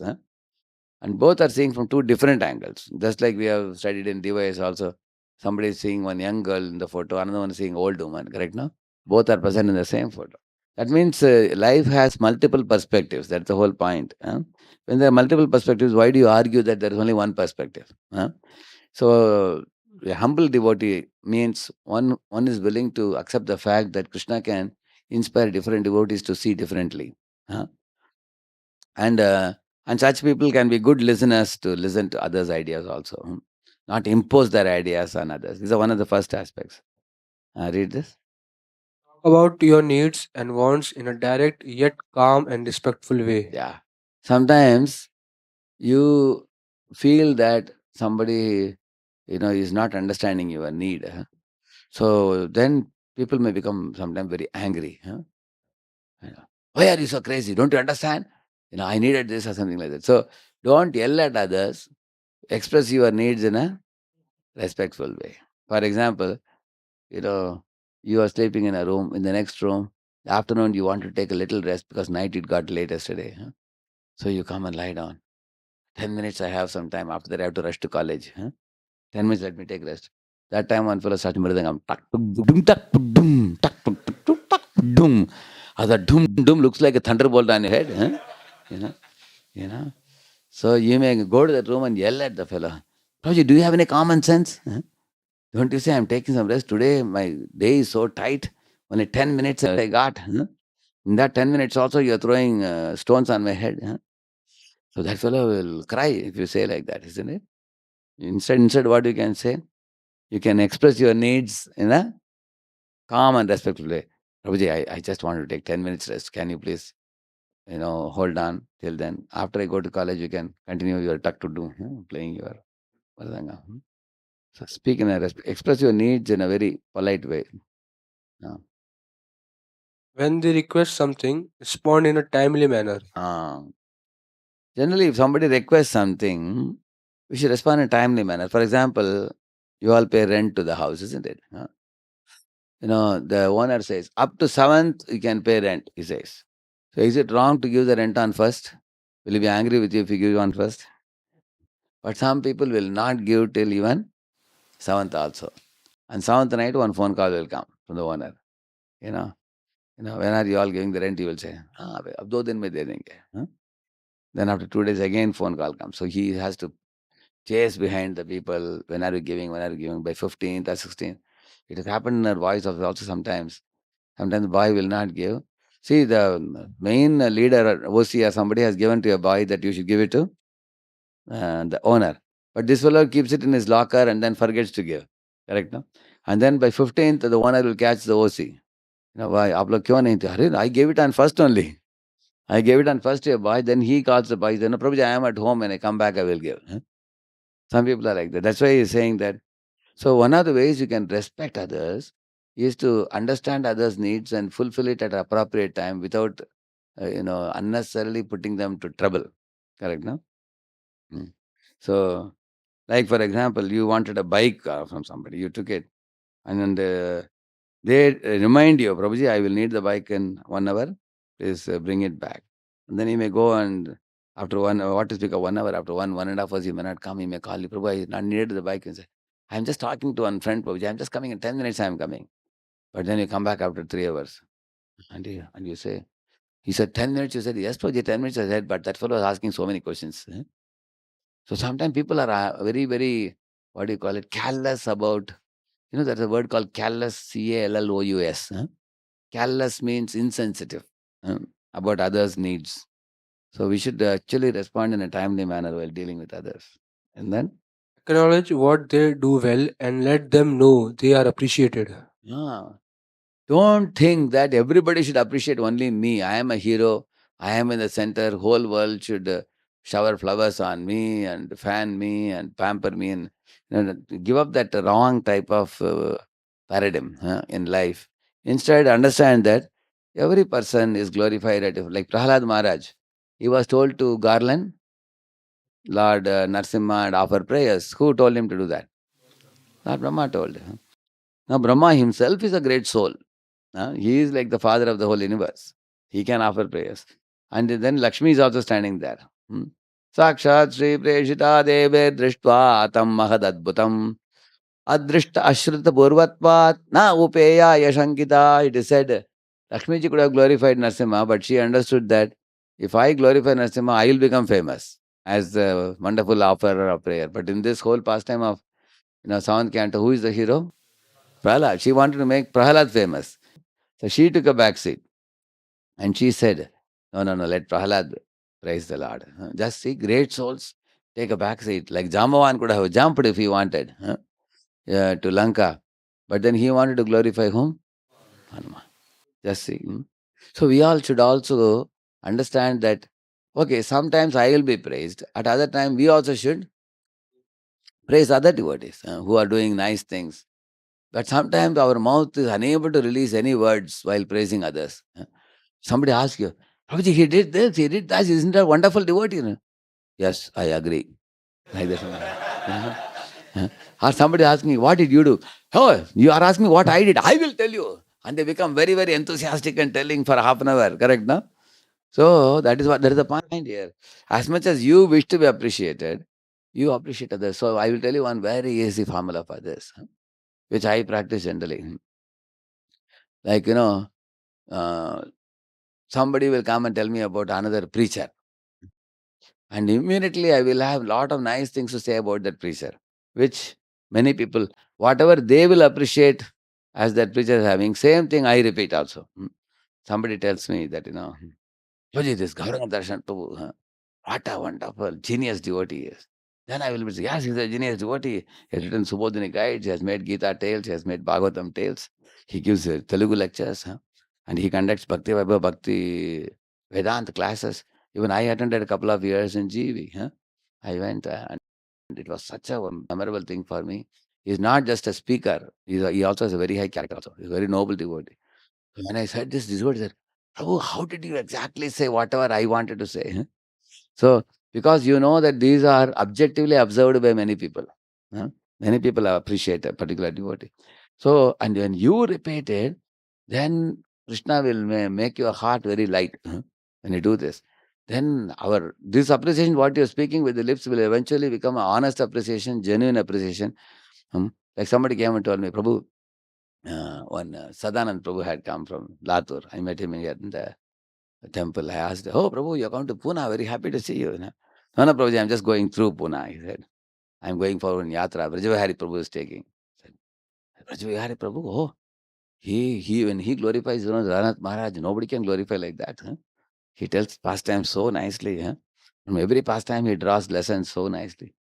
And both are seeing from two different angles. Just like we have studied in device also. Somebody is seeing one young girl in the photo, another one is seeing old woman, correct? No? Both are present in the same photo. That means life has multiple perspectives. That's the whole point. When there are multiple perspectives, why do you argue that there is only one perspective? So a humble devotee means one is willing to accept the fact that Krishna can inspire different devotees to see differently. huh? And such people can be good listeners to listen to others' ideas also. Not impose their ideas on others. These are one of the first aspects. Read this. About your needs and wants in a direct yet calm and respectful way. Yeah. Sometimes you feel that somebody, is not understanding your need. So then people may become sometimes very angry. You know, Why are you so crazy? Don't you understand? I needed this or something like that. So don't yell at others. Express your needs in a respectful way. For example, you know, you are sleeping in a room. In the next room, afternoon you want to take a little rest because night it got late yesterday. So you come and lie down. 10 minutes I have some time. After that I have to rush to college. 10 minutes, let me take rest. That time one fellow started mridangam. Tak tuk dum tak tuk dum tak tuk tuk tuk tak dum. As a dum dum looks like a thunderbolt on your head. You know, you know. So you may go to that room and yell at the fellow. Prabhuji, do you have any common sense? Don't you say I'm taking some rest today? My day is so tight. Only 10 minutes I got. In that 10 minutes also you're throwing stones on my head. So that fellow will cry if you say like that, isn't it? Instead, what you can say? You can express your needs in a calm and respectful way. Prabhuji, I just want to take 10 minutes rest. Can you please, hold on till then? After I go to college, you can continue your tuck to do, playing your Varadanga. So speak in a express your needs in a very polite way. Uh, When they request something, respond in a timely manner. uh, Generally, if somebody requests something, we should respond in a timely manner. For example, you all pay rent to the house, isn't it? The owner says, up to 7th, you can pay rent, he says. So is it wrong to give the rent on first? Will he be angry with you if you give on first? But some people will not give till even 7th also. And 7th night, one phone call will come from the owner. You know, when are you all giving the rent? He will say, ab 2 दिन में दे देंगे. Then after 2 days, again phone call comes. So he has to chase behind the people. When are you giving? When are you giving? By 15th or 16th. It has happened in our voice also sometimes. Sometimes the boy will not give. See, the main leader, OC or somebody has given to a boy that you should give it to the owner. But this fellow keeps it in his locker and then forgets to give. Correct, no? And then by 15th, the owner will catch the OC. Why? आप लोग क्यों नहीं थे? अरे, I gave it on first only. I gave it on first to a boy. Then he calls the boy. Then, Prabhuji, I am at home. When I come back, I will give. Some people are like that. That's why he's saying that. So one of the ways you can respect others is to understand others' needs and fulfill it at appropriate time without unnecessarily putting them to trouble. Correct, no? Mm. So, like for example, you wanted a bike from somebody, you took it, and then they remind you, Prabhuji, I will need the bike in 1 hour. Please bring it back. And then he may go and after what is because 1 hour, after 1.5 hours, he may not come. He may call you, Prabhu, I not needed the bike, and say, I'm just talking to one friend, Prabhuji. I'm just coming in 10 minutes. I'm coming. But then you come back after 3 hours, and you say, he said 10 minutes. You said, yes, Prabhuji, 10 minutes. I said, but that fellow was asking so many questions. So sometimes people are very, very, what do you call it, callous about, there's a word called callous, Callous. Callous means insensitive about others' needs. So we should actually respond in a timely manner while dealing with others. And then, Acknowledge what they do well and let them know they are appreciated. yeah, don't think that everybody should appreciate only me. I am a hero. I am in the center. Whole world should shower flowers on me and fan me and pamper me and give up that wrong type of paradigm in life. Instead, understand that every person is glorified at like Prahlad Maharaj. He was told to garland Lord Narsimha and offer prayers. Who told him to do that? Lord Brahma told him. Now Brahma himself is a great soul. He is like the father of the whole universe. He can offer prayers. And then Lakshmi is also standing there. Sakshat Sri Preshita Deve Drishtva Tam Mahad Adbhutam Adrishta Ashrita Purvatvat Na Upeya Yashankita. It is said Lakshmi ji could have glorified Narsimha, but she understood that if I glorify Narsimha, I will become famous as the wonderful offerer of prayer. But in this whole pastime of seventh canto, who is the hero? Prahlad. She wanted to make Prahlad famous. So she took a back seat and she said, no, no, no, let Prahlad praise the Lord. Just see, great souls take a back seat. Like Jambavan could have jumped if he wanted to Lanka. But then he wanted to glorify whom? Hanuman. Just see. So we all should also understand that Okay, sometimes I will be praised. At other time, we also should praise other devotees who are doing nice things. But sometimes our mouth is unable to release any words while praising others. Somebody asks you, Prabhuji, he did this, he did that. Isn't that a wonderful devotee? Yes, I agree. Like this. Or somebody asks me, what did you do? Oh, you are asking me what I did. I will tell you. And they become very, very enthusiastic and telling for half an hour. Correct, no? So that is the point here. As much as you wish to be appreciated, you appreciate others. So I will tell you one very easy formula for this, which I practice generally. Like, uh, somebody will come and tell me about another preacher. And immediately I will have a lot of nice things to say about that preacher, which many people, whatever they will appreciate as that preacher is having, same thing I repeat also. Somebody tells me that, Yoji, this Gauranga Darshan Prabhu, what a wonderful genius devotee he is. Then I will be saying, yes, he's a genius devotee. He has written Subodhini guides, he has made Gita tales, he has made Bhagavatam tales. He gives Telugu lectures, and he conducts Bhakti Vaibhava Bhakti Vedanta classes. Even I attended a couple of years in GV. I went and it was such a memorable thing for me. He's not just a speaker, he also has a very high character also. He's a very noble devotee. So when I said this devotee said, Prabhu, how did you exactly say whatever I wanted to say? So, because you know that these are objectively observed by many people. huh? Many people appreciate a particular devotee. So, and when you repeat it, then Krishna will make your heart very light when you do this. Then this appreciation, what you're speaking with the lips, will eventually become an honest appreciation, genuine appreciation. Like somebody came and told me, Prabhu, one Sadanand Prabhu had come from Latur. I met him here in the temple. I asked, oh, Prabhu, you're coming to Pune. Very happy to see you. No, no, Prabhuji, I'm just going through Pune. He said, I'm going for one yatra. Brajavihari Prabhu is taking. I said, Brajavihari Prabhu, oh, when he glorifies, Ranath Maharaj, nobody can glorify like that. He tells pastime so nicely. From every pastime, he draws lessons so nicely.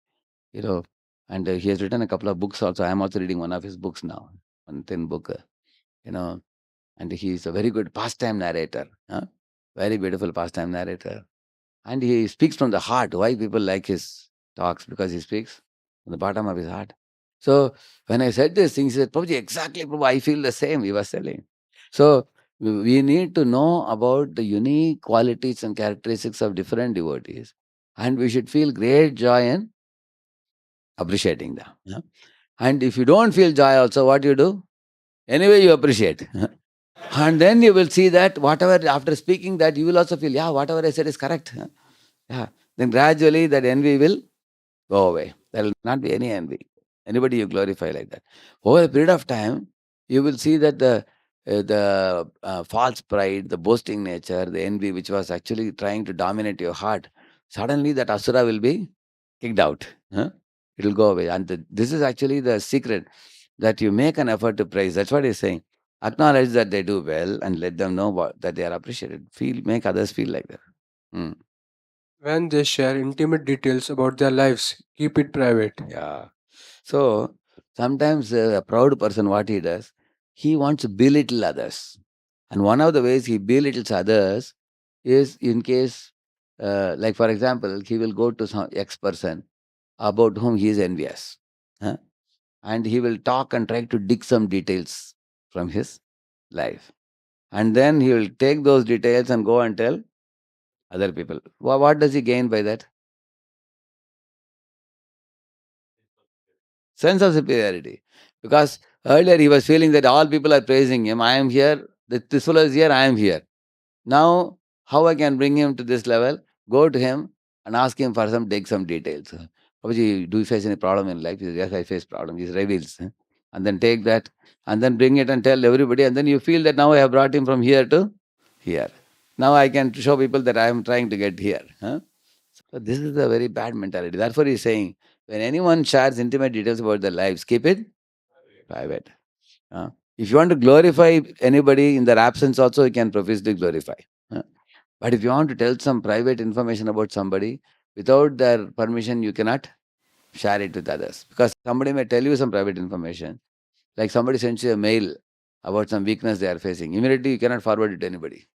You know, and he has written a couple of books also. I'm also reading one of his books now, one thin book, you know, and he is a very good pastime narrator. Very beautiful pastime narrator. And he speaks from the heart. Why people like his talks? Because he speaks from the bottom of his heart. So when I said this thing, he said, Prabhuji, exactly, Prabhu, I feel the same. He was telling. So we need to know about the unique qualities and characteristics of different devotees. And we should feel great joy in appreciating them. And if you don't feel joy also, what you do? Anyway, you appreciate. And then you will see that whatever, after speaking that, you will also feel, yeah, whatever I said is correct. Yeah. Then gradually that envy will go away. There will not be any envy. Anybody you glorify like that. Over a period of time, you will see that the false pride, the boasting nature, the envy, which was actually trying to dominate your heart, suddenly that asura will be kicked out. It will go away. And this is actually the secret, that you make an effort to praise. That's what he's saying. Acknowledge that they do well and let them know that they are appreciated. Make others feel like that. Hmm. When they share intimate details about their lives, keep it private. Yeah. So sometimes a proud person, what he does, he wants to belittle others. And one of the ways he belittles others is in case, like for example, he will go to some X person about whom he is envious. huh, And he will talk and try to dig some details from his life. And then he will take those details and go and tell other people. What does he gain by that? Sense of superiority. Because earlier he was feeling that all people are praising him. I am here. This fellow is here. I am here. Now, how I can bring him to this level? Go to him and ask him for take some details. Prabhuji, do you face any problem in life? He says, yes, I face problem. He reveals. And then take that and then bring it and tell everybody. And then you feel that now I have brought him from here to here. Now I can show people that I am trying to get here. So this is a very bad mentality. Therefore, he's saying, when anyone shares intimate details about their lives, keep it private. If you want to glorify anybody in their absence, also you can profusely glorify. But if you want to tell some private information about somebody, without their permission, you cannot share it with others. Because somebody may tell you some private information. Like somebody sends you a mail about some weakness they are facing. Immediately, you cannot forward it to anybody.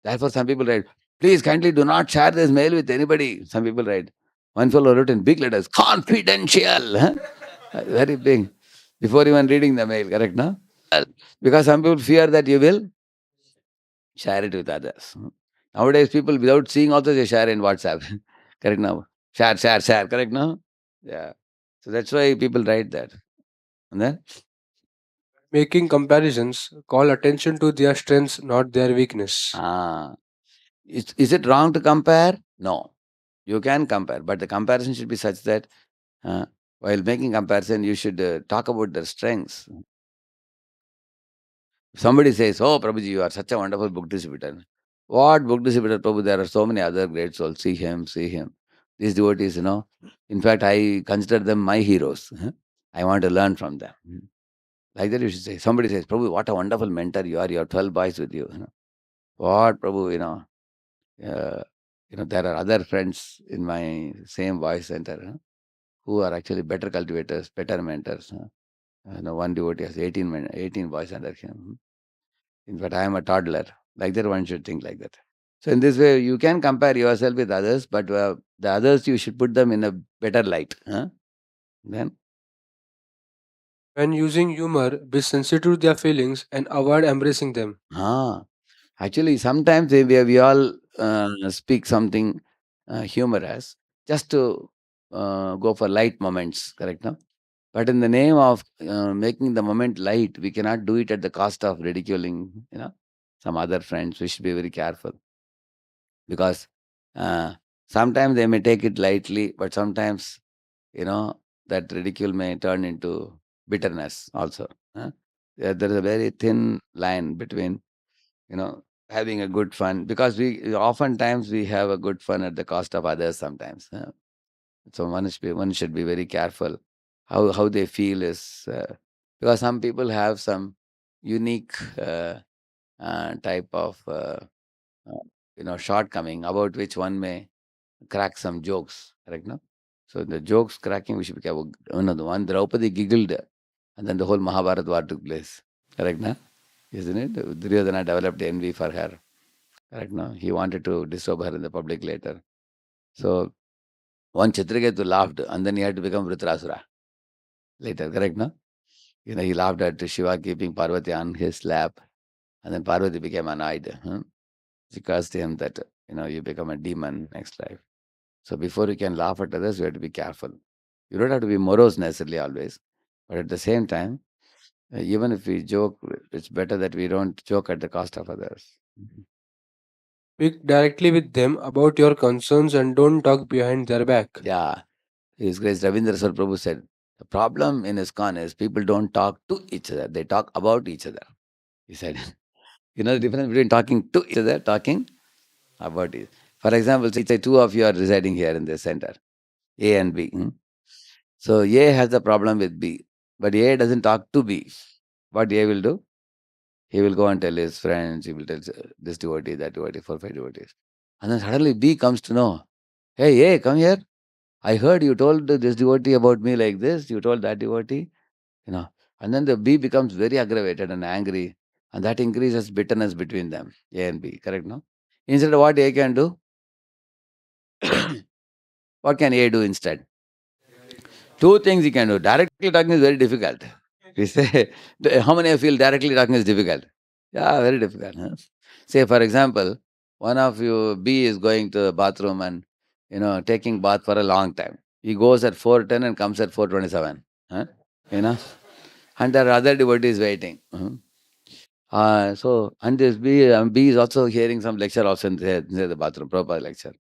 Therefore, some people write, Please kindly do not share this mail with anybody. Some people write. One fellow wrote in big letters, confidential. Huh? Very big. Before even reading the mail, correct, no? Because some people fear that you will share it with others. Nowadays, people without seeing also they share in WhatsApp. Correct now? Share. Correct now? Yeah. So that's why people write that. And then, Making comparisons call attention to their strengths, not their weakness. ah, is it wrong to compare? No. You can compare, but the comparison should be such that uh, while making comparison, you should talk about their strengths. If somebody says, "Oh, Prabhuji, you are such a wonderful book distributor." What book distributor, Prabhu? There are so many other great souls. See him, see him. These devotees, In fact, I consider them my heroes. I want to learn from them. Like that, you should say. Somebody says, Prabhu, what a wonderful mentor you are. You have 12 boys with you. What, Prabhu, there are other friends in my same voice center who are actually better cultivators, better mentors. One devotee has 18 boys under him. In fact, I am a toddler. Like that, one should think like that. So, in this way, you can compare yourself with others, but the others, you should put them in a better light. Then, When using humor, be sensitive to their feelings and avoid embracing them. actually, sometimes we all speak something humorous just to go for light moments, correct? No? But in the name of making the moment light, we cannot do it at the cost of ridiculing, some other friends. We should be very careful because uh, sometimes they may take it lightly, but sometimes, that ridicule may turn into bitterness also. There is a very thin line between, having a good fun, because we oftentimes we have a good fun at the cost of others sometimes. So one should be very careful how they feel is because some people have some unique type of shortcoming about which one may crack some jokes, correct? No, so the jokes cracking we should be careful. The one Draupadi giggled, and then the whole Mahabharata war took place, correct? No, isn't it? Duryodhana developed envy for her, correct? No, he wanted to disturb her in the public later. So one Chitraketu laughed, and then he had to become Vritrasura later, correct? No, he laughed at Shiva keeping Parvati on his lap, and then Parvati became annoyed. She cursed him that you become a demon next life. So before you can laugh at others, you have to be careful. You don't have to be morose necessarily always, but at the same time, even if we joke, it's better that we don't joke at the cost of others. Speak directly with them about your concerns and don't talk behind their back. Yeah, His Grace Ravindra Sar Prabhu said, the problem in ISKCON is people don't talk to each other, they talk about each other. He said, the difference between talking to each other, talking about it. For example, say two of you are residing here in this center, A and B. So A has a problem with B, but A doesn't talk to B. What A will do? He will go and tell his friends, he will tell this devotee, that devotee, 4, 5 devotees. And then suddenly B comes to know, hey, A, come here. I heard you told this devotee about me like this, you told that devotee, you know. And then the B becomes very aggravated and angry, and that increases bitterness between them, A and B, correct, no? Instead of what A can do, what can A do instead? Two things he can do. Directly talking is very difficult. We say, how many of you feel directly talking is difficult? Yeah, very difficult. Say, for example, one of you, B, is going to the bathroom and, taking bath for a long time. He goes at 4:10 and comes at 4:27. Huh? You know, and there are other devotees waiting. And this B is also hearing some lecture also inside the bathroom, proper lecture.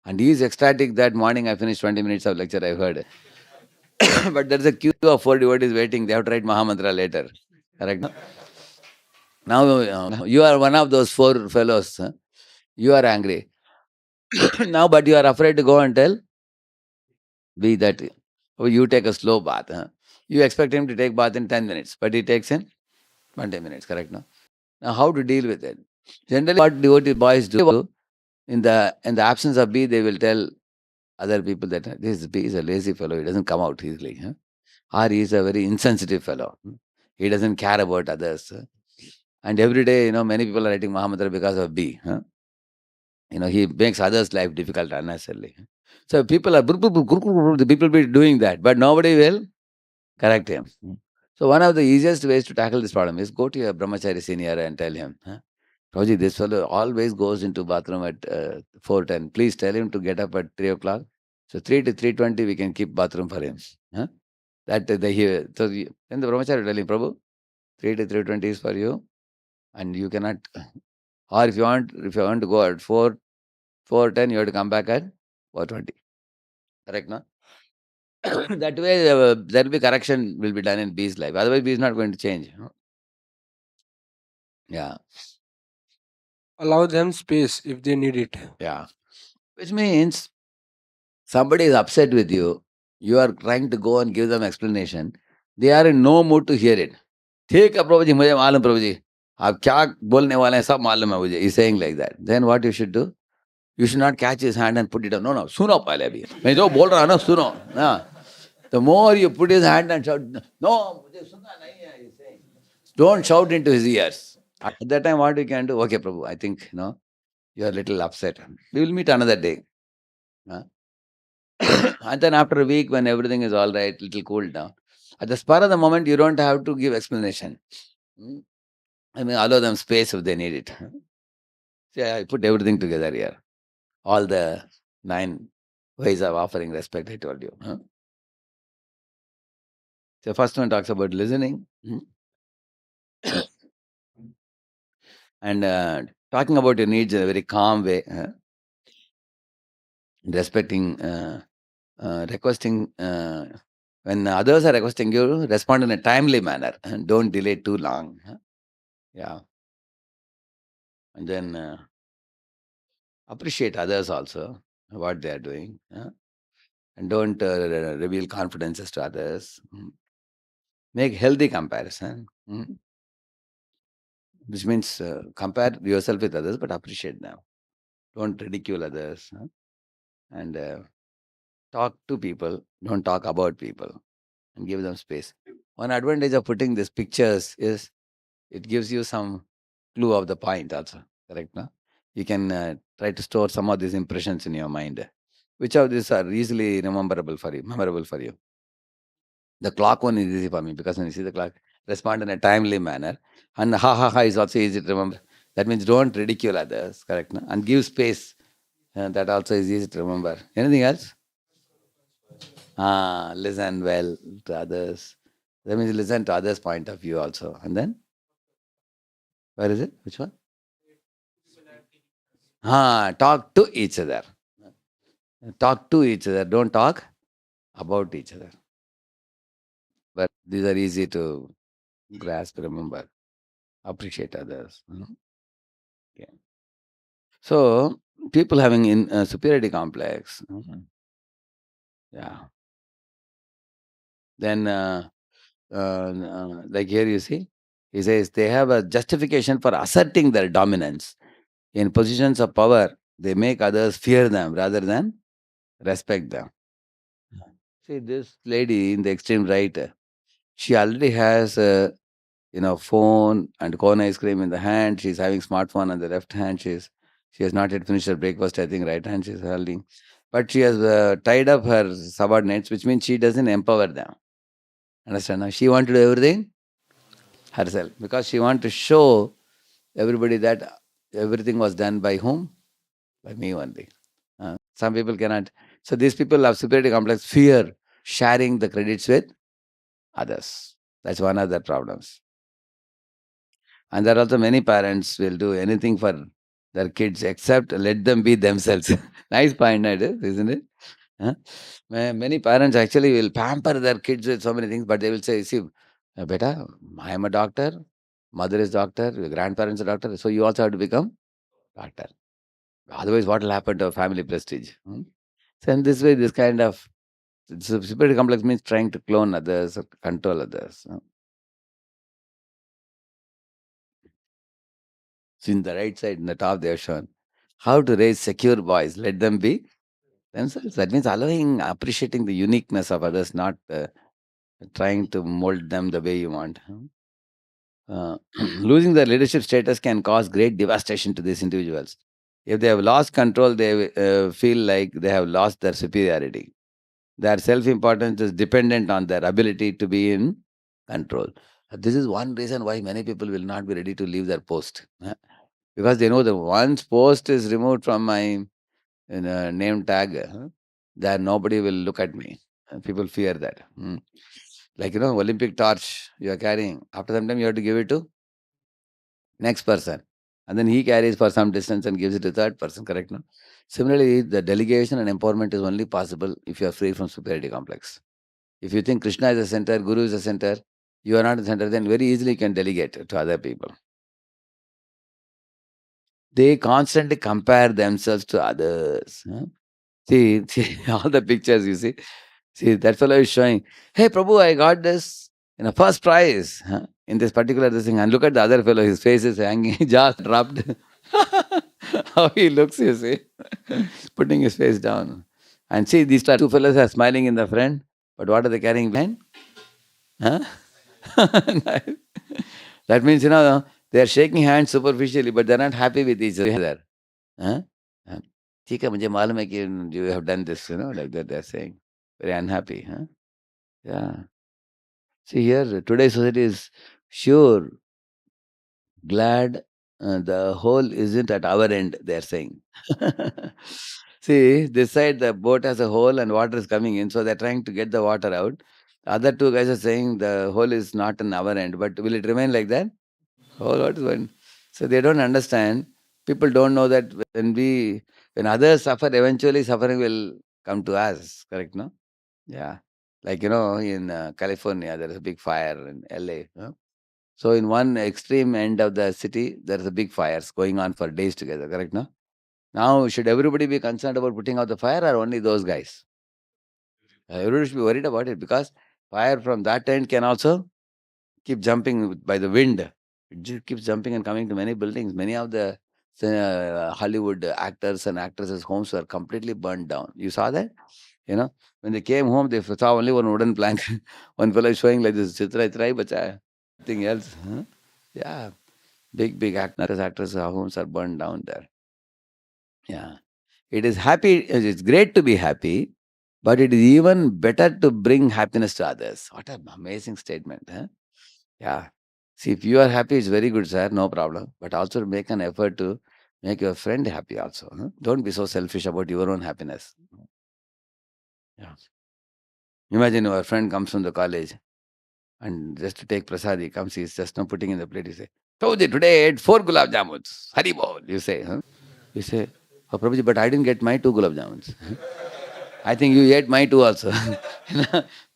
And he is ecstatic that morning I finished 20 minutes of lecture, I heard. But there's a queue of 4 devotees waiting. They have to write Mahamantra later. Correct? Now you are one of those 4 fellows. You are angry. Now, but you are afraid to go and tell B that you take a slow bath. You expect him to take bath in 10 minutes, but he takes in 20 minutes. Correct? No? Now, how to deal with it? Generally, what devotee boys do in the absence of B, they will tell other people that this B is a lazy fellow. He doesn't come out easily. Or he is a very insensitive fellow. He doesn't care about others. And every day, many people are writing Mahamantra because of B. He makes others' life difficult unnecessarily. So people are the people will be doing that, but nobody will correct him. So one of the easiest ways to tackle this problem is go to your brahmachari senior and tell him, Roji, this fellow always goes into bathroom at 4:10. Please tell him to get up at 3 o'clock. So 3 to 3:20 we can keep bathroom for him. Huh? That they hear. So then the brahmachari will tell him, Prabhu, 3 to 3:20 is for you, and you cannot. Or if you want to go at 4:10, you have to come back at 4:20. Correct, no? That way, there will be correction will be done in B's life. Otherwise, B is not going to change. Yeah, Allow them space if they need it. yeah. Which means somebody is upset with you. You are trying to go and give them explanation. They are in no mood to hear it. ठीक है प्रभु जी मुझे मालूम प्रभु जी आप क्या बोलने वाले हैं सब मालूम है मुझे. He's saying like that. Then what you should do? You should not catch his hand and put it down. No, सुनो पहले अभी. मैं जो बोल रहा हूँ ना सुनो. The more you put his hand and shout, no, मुझे सुनना नहीं है. He's saying. Don't shout into his ears. At that time, what you can do? Okay, Prabhu, I think you are a little upset. We will meet another day. And then after a week, when everything is all right, little cooled down. At the spur of the moment, you don't have to give explanation. Allow them space if they need it. See, I put everything together here. All the 9 ways of offering respect, I told you. So first one talks about listening. And talking about your needs in a very calm way. Respecting, requesting, when others are requesting you, respond in a timely manner and don't delay too long. Yeah. And then appreciate others also, what they are doing. And don't reveal confidences to others. Make healthy comparison. Which means compare yourself with others, but appreciate them. Don't ridicule others. And talk to people. Don't talk about people. And give them space. One advantage of putting these pictures is it gives you some clue of the point also. Correct? No? You can try to store some of these impressions in your mind. Which of these are easily memorable for you? The clock one is easy for me because when you see the clock, respond in a timely manner. And ha ha ha is also easy to remember. That means don't ridicule others. Correct? No? And give space. That also is easy to remember. Anything else? Listen well to others. That means listen to others' point of view also. And then, where is it? Which one? Talk to each other. Talk to each other. Don't talk about each other. But these are easy to grasp, remember. Appreciate others. Okay. So, people having superiority complex. Yeah. Then, like here you see, he says they have a justification for asserting their dominance. In positions of power, they make others fear them rather than respect them. See, this lady in the extreme right, she already has a phone and corn ice cream in the hand. She's having smartphone on the left hand. She has not yet finished her breakfast. I think right hand she's holding, but she has tied up her subordinates, which means she doesn't empower them. Understand? Now she wants to do everything herself because she wants to show everybody that everything was done by whom? By me only. Some people cannot. So these people have superiority complex, fear sharing the credits with others. That's one of the problems. And there are also many parents will do anything for their kids except let them be themselves. Nice point, isn't it? Huh? Many parents actually will pamper their kids with so many things, but they will say, see, beta, I am a doctor, mother is doctor, your grandparents are doctor, so you also have to become doctor. Otherwise, what will happen to our family prestige? So in this way, this kind of superiority complex means trying to clone others or control others. So in the right side, in the top, they have shown how to raise secure boys. Let them be themselves. That means appreciating the uniqueness of others, not trying to mold them the way you want. Losing their leadership status can cause great devastation to these individuals. If they have lost control, they feel like they have lost their superiority. Their self-importance is dependent on their ability to be in control. This is one reason why many people will not be ready to leave their post. Because they know that once post is removed from my name tag, then nobody will look at me. People fear that. Like, Olympic torch you are carrying. After some time, you have to give it to next person. And then he carries for some distance and gives it to third person, correct? No? Similarly, the delegation and empowerment is only possible if you are free from superiority complex. If you think Krishna is the center, Guru is the center, you are not the center, then very easily you can delegate to other people. They constantly compare themselves to others. See all the pictures you see. See, that fellow is showing, hey, Prabhu, I got this first prize in this particular this thing. And look at the other fellow, his face is hanging, jaw dropped. How he looks, you see, putting his face down. And see, these two fellows are smiling in the front, but what are they carrying behind? Huh? That means, they are shaking hands superficially, but they're not happy with each other. Huh? Huh? ठीक है मुझे मालूम है कि you have done this, like that they're saying. Very unhappy. Huh? Yeah. See here, today's society is sure glad the hole isn't at our end, they're saying. See, this side the boat has a hole and water is coming in, so they're trying to get the water out. Other two guys are saying the hole is not in our end, but will it remain like that? Whole lot is one. So they don't understand. People don't know that when others suffer, eventually suffering will come to us. Correct, no? Yeah. Like, in California, there is a big fire in LA. So in one extreme end of the city, there is a big fires going on for days together. Correct, no? Now, should everybody be concerned about putting out the fire or only those guys? Everybody should be worried about it because fire from that end can also keep jumping by the wind. It just keeps jumping and coming to many buildings. Many of the Hollywood actors and actresses' homes were completely burned down. You saw that? When they came home, they saw only one wooden plank. One fellow is showing like this, Chitra, Chitra, bacha. Nothing else. Huh? Yeah. Big actors' homes are burned down there. Yeah. It is happy, it's great to be happy, but it is even better to bring happiness to others. What an amazing statement. Huh? Yeah. See, if you are happy, it's very good, sir. No problem. But also make an effort to make your friend happy also. Huh? Don't be so selfish about your own happiness. Yeah. Imagine your friend comes from the college and just to take prasad, he comes, he's just now putting in the plate. He say, Prabhuji, today I ate 4 gulab jamuns. Hari bol. You say, huh? You say, oh, Prabhuji, but I didn't get my 2 gulab jamuns. I think you ate my two also.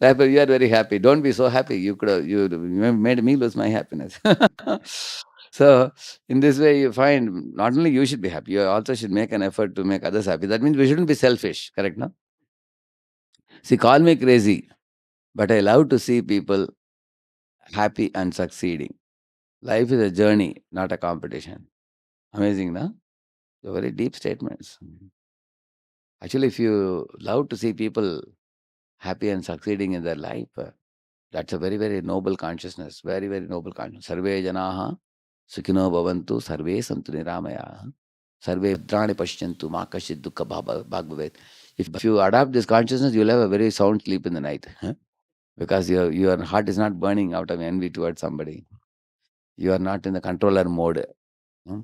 Therefore, you are very happy. Don't be so happy. You made me lose my happiness. So, in this way, you find not only you should be happy, you also should make an effort to make others happy. That means we shouldn't be selfish. Correct, no? See, call me crazy, but I love to see people happy and succeeding. Life is a journey, not a competition. Amazing, no? They're very deep statements. Actually, if you love to see people happy and succeeding in their life, that's a very, very noble consciousness. Very, very noble consciousness. Sarve janaha sukhino bhavantu sarve santu niramaya. Sarve bhadrani pashyantu ma kashid dukkha bhag bhavet. If you adopt this consciousness, you'll have a very sound sleep in the night. Because your heart is not burning out of envy towards somebody. You are not in the controller mode. Hmm?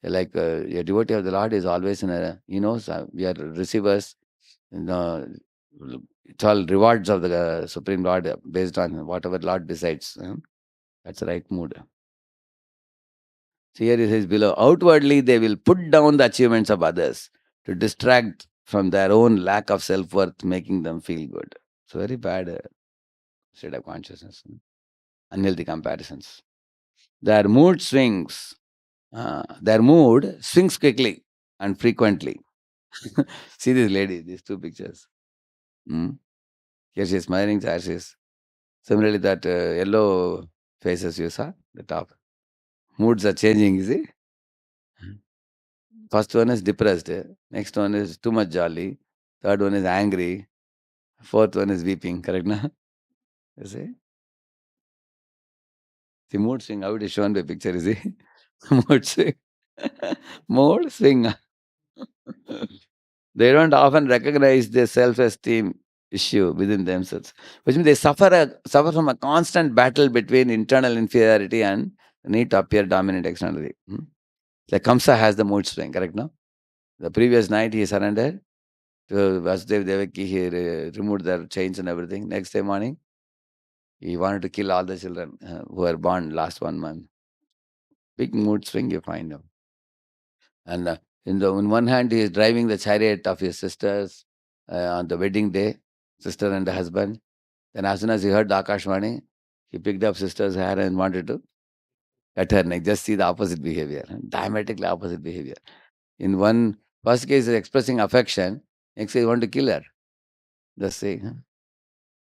Like a devotee of the Lord is always in a, we are receivers. You know, it's all rewards of the Supreme Lord based on whatever Lord decides. That's the right mood. So here it says below, outwardly they will put down the achievements of others to distract from their own lack of self-worth, making them feel good. It's a very bad state of consciousness. Unhealthy comparisons. Their mood swings. Their mood swings quickly and frequently. See this lady, these two pictures. Hmm? Here she is smiling, there she is. Similarly, that yellow faces you saw, the top. Moods are changing, you see. First one is depressed. Next one is too much jolly. Third one is angry. Fourth one is weeping. Correct, na? You see? The mood swing, how it is shown by picture, you see? Mood swing. Mood swing. They don't often recognize their self-esteem issue within themselves, which means they suffer from a constant battle between internal inferiority and the need to appear dominant externally. Like Kamsa has the mood swing, correct? No, the previous night he surrendered to Vasudev Devaki. He removed their chains and everything. Next day morning, he wanted to kill all the children who were born last 1 month. Big mood swing you find him. And in one hand, he is driving the chariot of his sisters on the wedding day, sister and the husband. Then, as soon as he heard the Akashvani, he picked up sister's hair and wanted to cut her neck. Just see the opposite behavior, diametrically opposite behavior. In one first case, he's expressing affection. Next, he want to kill her. Just see.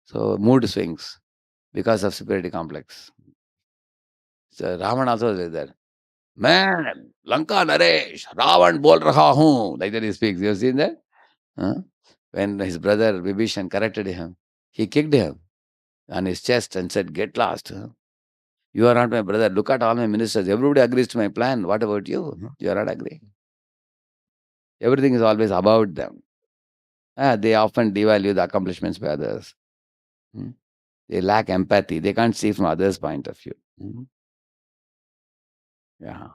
So, mood swings because of superiority complex. So, Ravan also is like that. Man, Lanka Naresh, Ravan bol raha hoon. Like that he speaks. You have seen that? Huh? When his brother Vibhishan corrected him, he kicked him on his chest and said, "Get lost. Huh? You are not my brother. Look at all my ministers. Everybody agrees to my plan. What about you? You are not agreeing. Everything is always about them. They often devalue the accomplishments by others. Hmm. They lack empathy. They can't see from others' point of view. Yeah.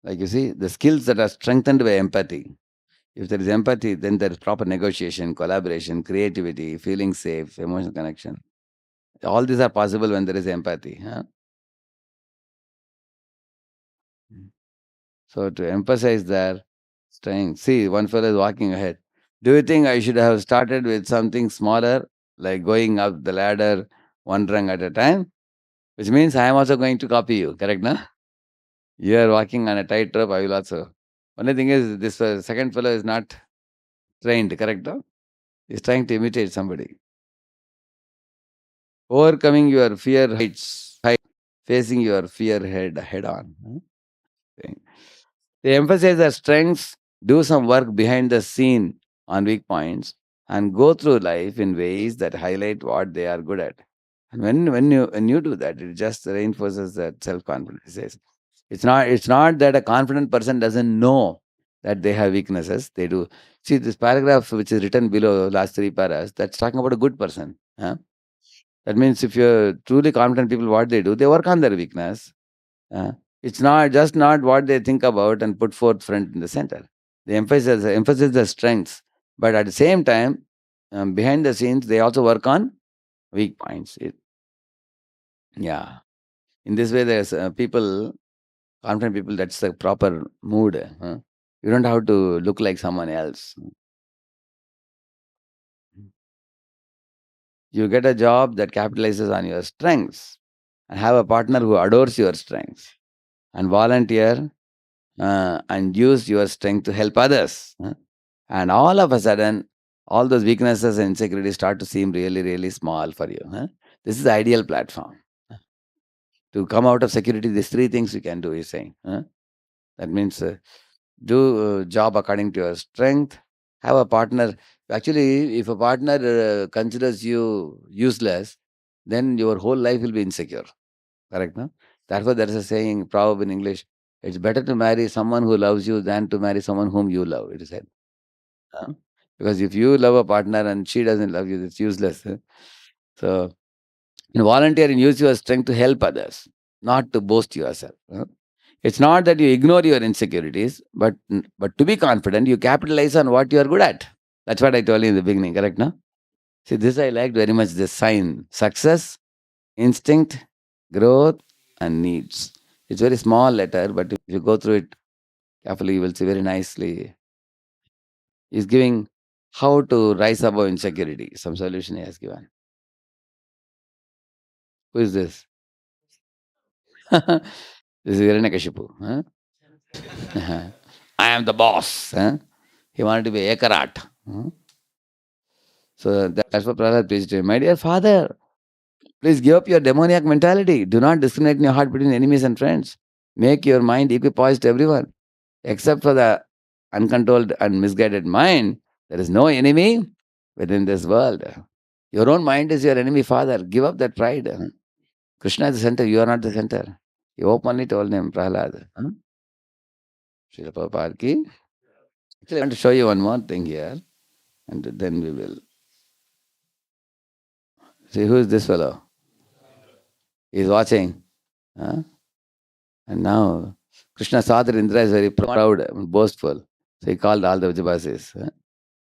Like you see, the skills that are strengthened by empathy. If there is empathy, then there is proper negotiation, collaboration, creativity, feeling safe, emotional connection. All these are possible when there is empathy. Huh? So to emphasize their strength, see, one fellow is walking ahead. Do you think I should have started with something smaller, like going up the ladder one rung at a time? Which means I am also going to copy you, correct? Na? You are walking on a tightrope, I will also. Only thing is, this second fellow is not trained, correct? No? He's trying to imitate somebody. Overcoming your fear heights, facing your fear head on. Okay. They emphasize their strengths, do some work behind the scene on weak points, and go through life in ways that highlight what they are good at. And when you do that, it just reinforces that self confidence. It says it's not that a confident person doesn't know that they have weaknesses. They do. See this paragraph which is written below last three paras. That's talking about a good person. Huh? That means if you're truly confident people, what they do, they work on their weakness. Uh, it's not what they think about and put forth front in the center. They emphasize the strengths, but at the same time, behind the scenes, they also work on weak points. Yeah, in this way, there's people, confident people. That's the proper mood. You don't have to look like someone else. You get a job that capitalizes on your strengths, and have a partner who adores your strengths, and volunteer and use your strength to help others. And all of a sudden, all those weaknesses and insecurities start to seem really, really small for you. This is the ideal platform. To come out of security, these three things you can do, he's saying. That means do job according to your strength, have a partner. Actually, if a partner considers you useless, then your whole life will be insecure. Correct? No? Therefore, there is a saying, proverb in English, it's better to marry someone who loves you than to marry someone whom you love, it is said. Because if you love a partner and she doesn't love you, it's useless. So, volunteer and use your strength to help others, not to boast yourself. It's not that you ignore your insecurities, but to be confident, you capitalize on what you are good at. That's what I told you in the beginning, correct? No? See, this I liked very much this sign success, instinct, growth, and needs. It's very small letter, but if you go through it carefully, you will see very nicely. He's giving how to rise above insecurity. Some solution he has given. Who is this? This is Hiranyakashipu. Huh? I am the boss. Huh? He wanted to be Ekarat. Huh? So that's what Prahlad preached to him. My dear father, please give up your demoniac mentality. Do not discriminate in your heart between enemies and friends. Make your mind equipoised to everyone. Except for the uncontrolled and misguided mind, there is no enemy within this world. Your own mind is your enemy, father. Give up that pride. Krishna is the center, you are not the center. He openly told him, Prahlad. Srila Prabhupada ki. Actually, I want to show you one more thing here, and then we will see who is this fellow. He's watching. Huh? And now Krishna saw that Indra is very proud and boastful. So he called all the Vijayabasis.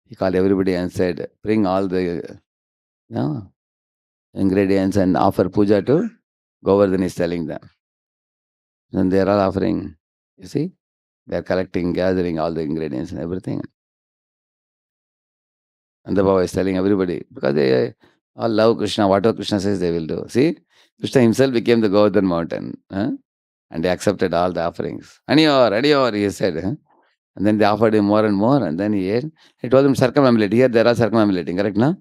He called everybody and said, bring all the ingredients and offer puja to Govardhan is telling them. And they are all offering. You see? They are collecting, gathering all the ingredients and everything. And the Baba is telling everybody, because they all love Krishna, whatever Krishna says they will do. See? Krishna himself became the Govardhan mountain. And they accepted all the offerings. Aniyor, he said. And then they offered him more and more, and then he ate. He told them circumambulate. Here they are circumambulating, correct, no?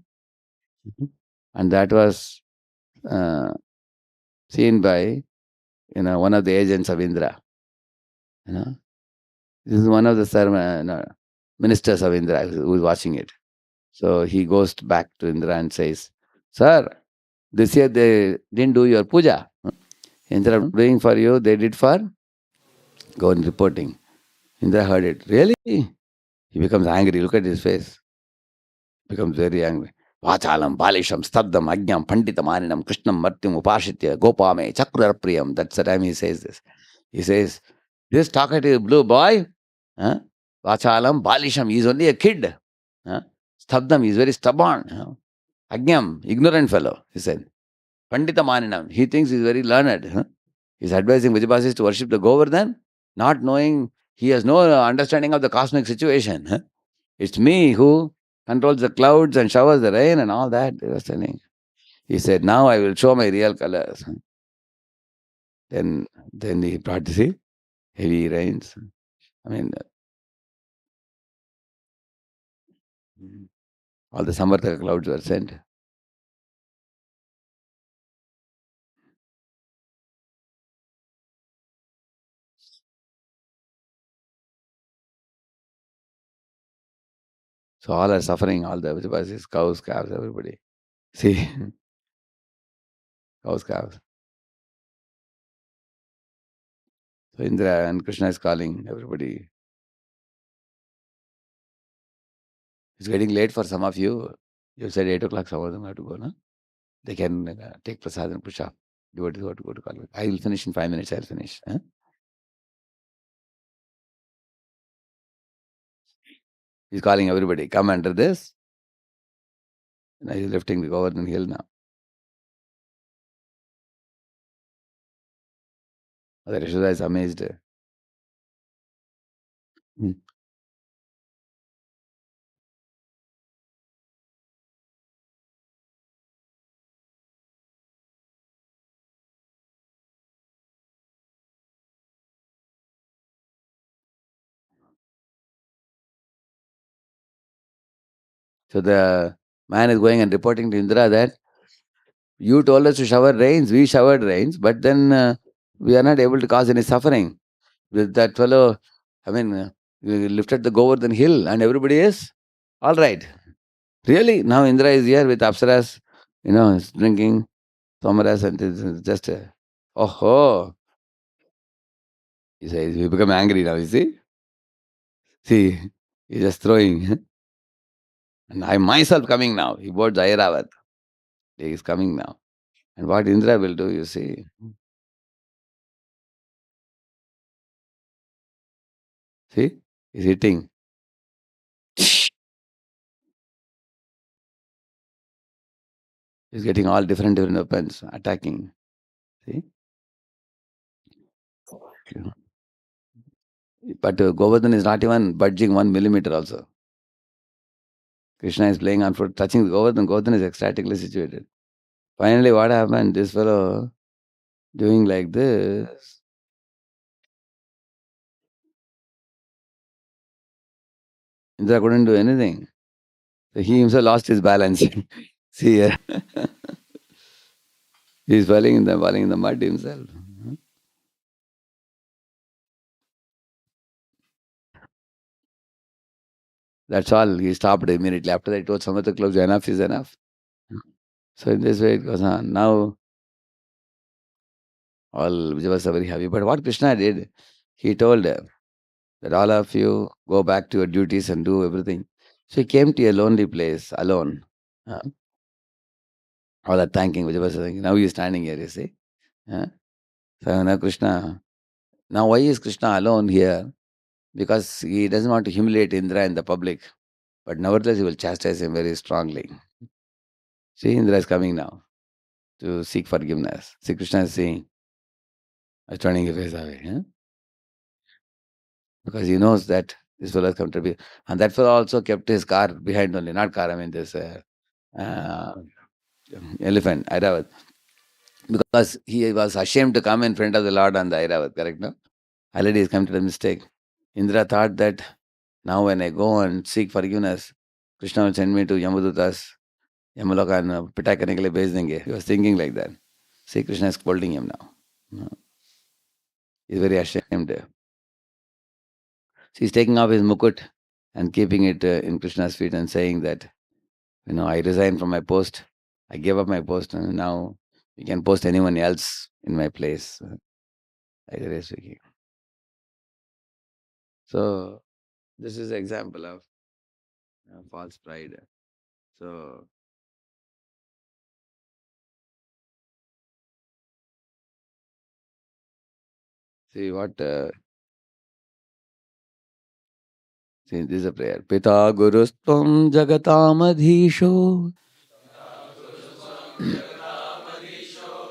And that was seen by one of the agents of Indra. This is one of the ministers of Indra who is watching it. So he goes back to Indra and says, "Sir, this year they didn't do your puja. Instead of doing for you, they did for go and reporting." Indra heard it. Really? He becomes angry. Look at his face. Becomes very angry. Vachalam, balisham, stabdam, ajnam, panditam, aninam, krishnam, martyam, upashitya, gopame, chakra priyam. That's the time he says this. He says, this talkative blue boy, Vachalam, balisham, he is only a kid. Stabdam, he is very stubborn. Ajnam, ignorant fellow, he said. Panditam, aninam, he thinks he is very learned. He's advising Vijayabasis to worship the Govardhan, not knowing he has no understanding of the cosmic situation. It's me who controls the clouds and showers the rain and all that. He was telling. He said, now I will show my real colors. Then he brought the heavy rains. I mean, all the Samarthaka clouds were sent. So all are suffering, all the Vijayabasis, cows, calves, everybody. See, cows, calves. So Indra and Krishna is calling everybody. It's getting late for some of you. You said 8 o'clock, some of them have to go, no? They can take prasad and push up. Devotees have to go to college. I will finish in 5 minutes, I'll finish. He's calling everybody, come under this. Now he's lifting the Govardhan hill now. Mother Yashoda is amazed. Hmm. So the man is going and reporting to Indra that you told us to shower rains, we showered rains, but then we are not able to cause any suffering. With that fellow, we lifted the Govardhan hill and everybody is all right. Really? Now Indra is here with Apsaras, is drinking Somaras and it's just, oh, he says, we become angry now, you see? See, he's just throwing. And I myself coming now. He bought Jairavat. He is coming now. And what Indra will do, you see? See? He's hitting. He's getting all different weapons, attacking. See? But Govardhan is not even budging 1 millimeter also. Krishna is playing on foot, touching the Govardhan. Govardhan is ecstatically situated. Finally, what happened? This fellow doing like this. Indra couldn't do anything. So he himself lost his balance. See here. He's falling in the mud himself. That's all. He stopped immediately. After that, he told Samatha close, enough is enough. So in this way it goes on. Now all Vijayavas are very happy. But what Krishna did, he told that all of you go back to your duties and do everything. So he came to a lonely place alone. Uh, all are thanking Vijayabasa. Now he is standing here, you see. Uh, so now Krishna, now why is Krishna alone here? Because he doesn't want to humiliate Indra in the public. But nevertheless, he will chastise him very strongly. See, Indra is coming now to seek forgiveness. See, Krishna is saying, turning his face away. Because he knows that this fellow has come to be. And that fellow also kept his car behind only, not car, I mean this uh, elephant, Airavat. Because he was ashamed to come in front of the Lord on the Airavat, correct? No? Already he's come to the mistake. Indra thought that now when I go and seek forgiveness, Krishna will send me to Yamadutas, Yamaloka and Pitaka ke liye bhej denge. He was thinking like that. See, Krishna is scolding him now. He's very ashamed. So he's taking off his mukut and keeping it in Krishna's feet and saying that, I resigned from my post. I gave up my post and now you can post anyone else in my place. Like that is speaking. So this is an example of false pride. So see what see, this is a prayer. Pita Gurustvam Jagatamadhisho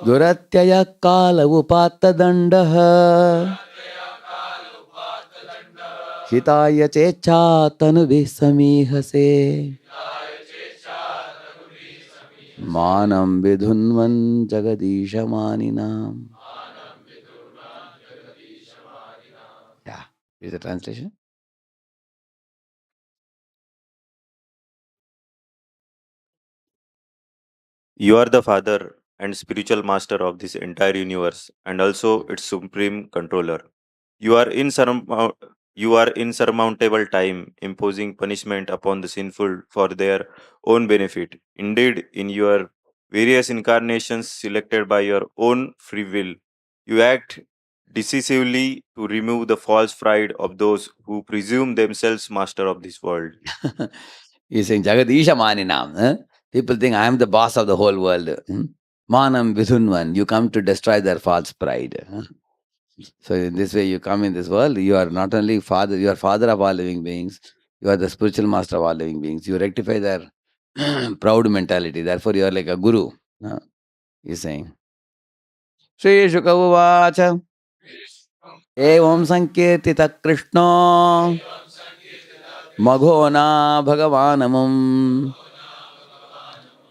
Duratyaya Kala Upatadandaha Hitaya Checha Tanuvi Samihase Manam Vidhunvan Jagadisha Maninam. Yeah, is the translation? You are the father and spiritual master of this entire universe and also its supreme controller. You are you are insurmountable time, imposing punishment upon the sinful for their own benefit. Indeed, in your various incarnations selected by your own free will, you act decisively to remove the false pride of those who presume themselves master of this world. He's saying Jagadisha Maninam. People think I am the boss of the whole world. Manam Vidhunvan. You come to destroy their false pride. So in this way, you come in this world, you are not only father, you are father of all living beings, you are the spiritual master of all living beings. You rectify their proud mentality. Therefore, you are like a guru. He's saying. Sri Shukavacha Evam Sankirtita Krishna Maghona Bhagavanamam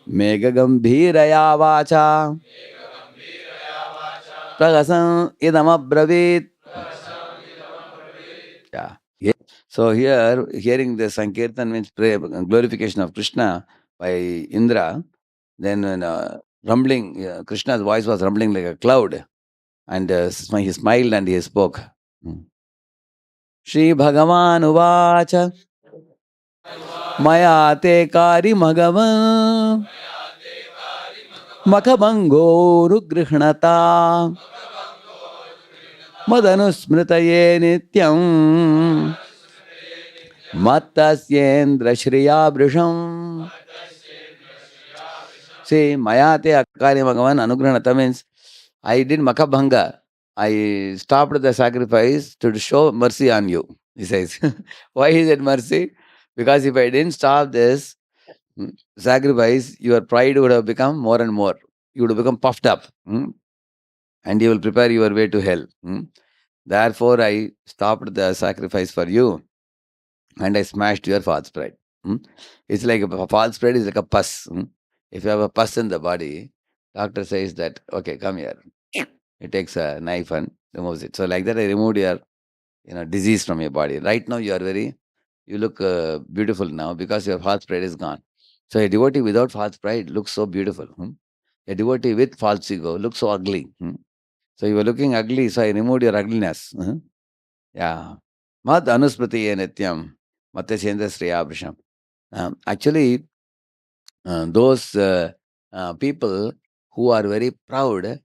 Mega Gambhiraya Vacha Pragasam Idam Abravit. Yeah. So here, hearing the Sankirtan means prayer, glorification of Krishna by Indra. Then rumbling, Krishna's voice was rumbling like a cloud, and he smiled and he spoke. Shri Bhagavan Uvacha Maya te kari Bhagavan Makhabango Rugrihnata Madanusmritaye Nityam Mattasyendra Shriya Brisham. See, Mayate Akari Bhagavan Anugranata means I did Makabhanga. I stopped the sacrifice to show mercy on you, he says. Why is it mercy? Because if I didn't stop this sacrifice, your pride would have become more and more. You would have become puffed up. And you will prepare your way to hell. Therefore, I stopped the sacrifice for you and I smashed your false pride. It's like a false pride is like a pus. If you have a pus in the body, doctor says that, okay, come here. It takes a knife and removes it. So like that, I removed your disease from your body. Right now, you look beautiful now because your false pride is gone. So a devotee without false pride looks so beautiful. A devotee with false ego looks so ugly. So you were looking ugly, so I removed your ugliness. Yeah. Mad anusmriti nityam matyasendra sriyabhrisham. Actually, those people who are very proud,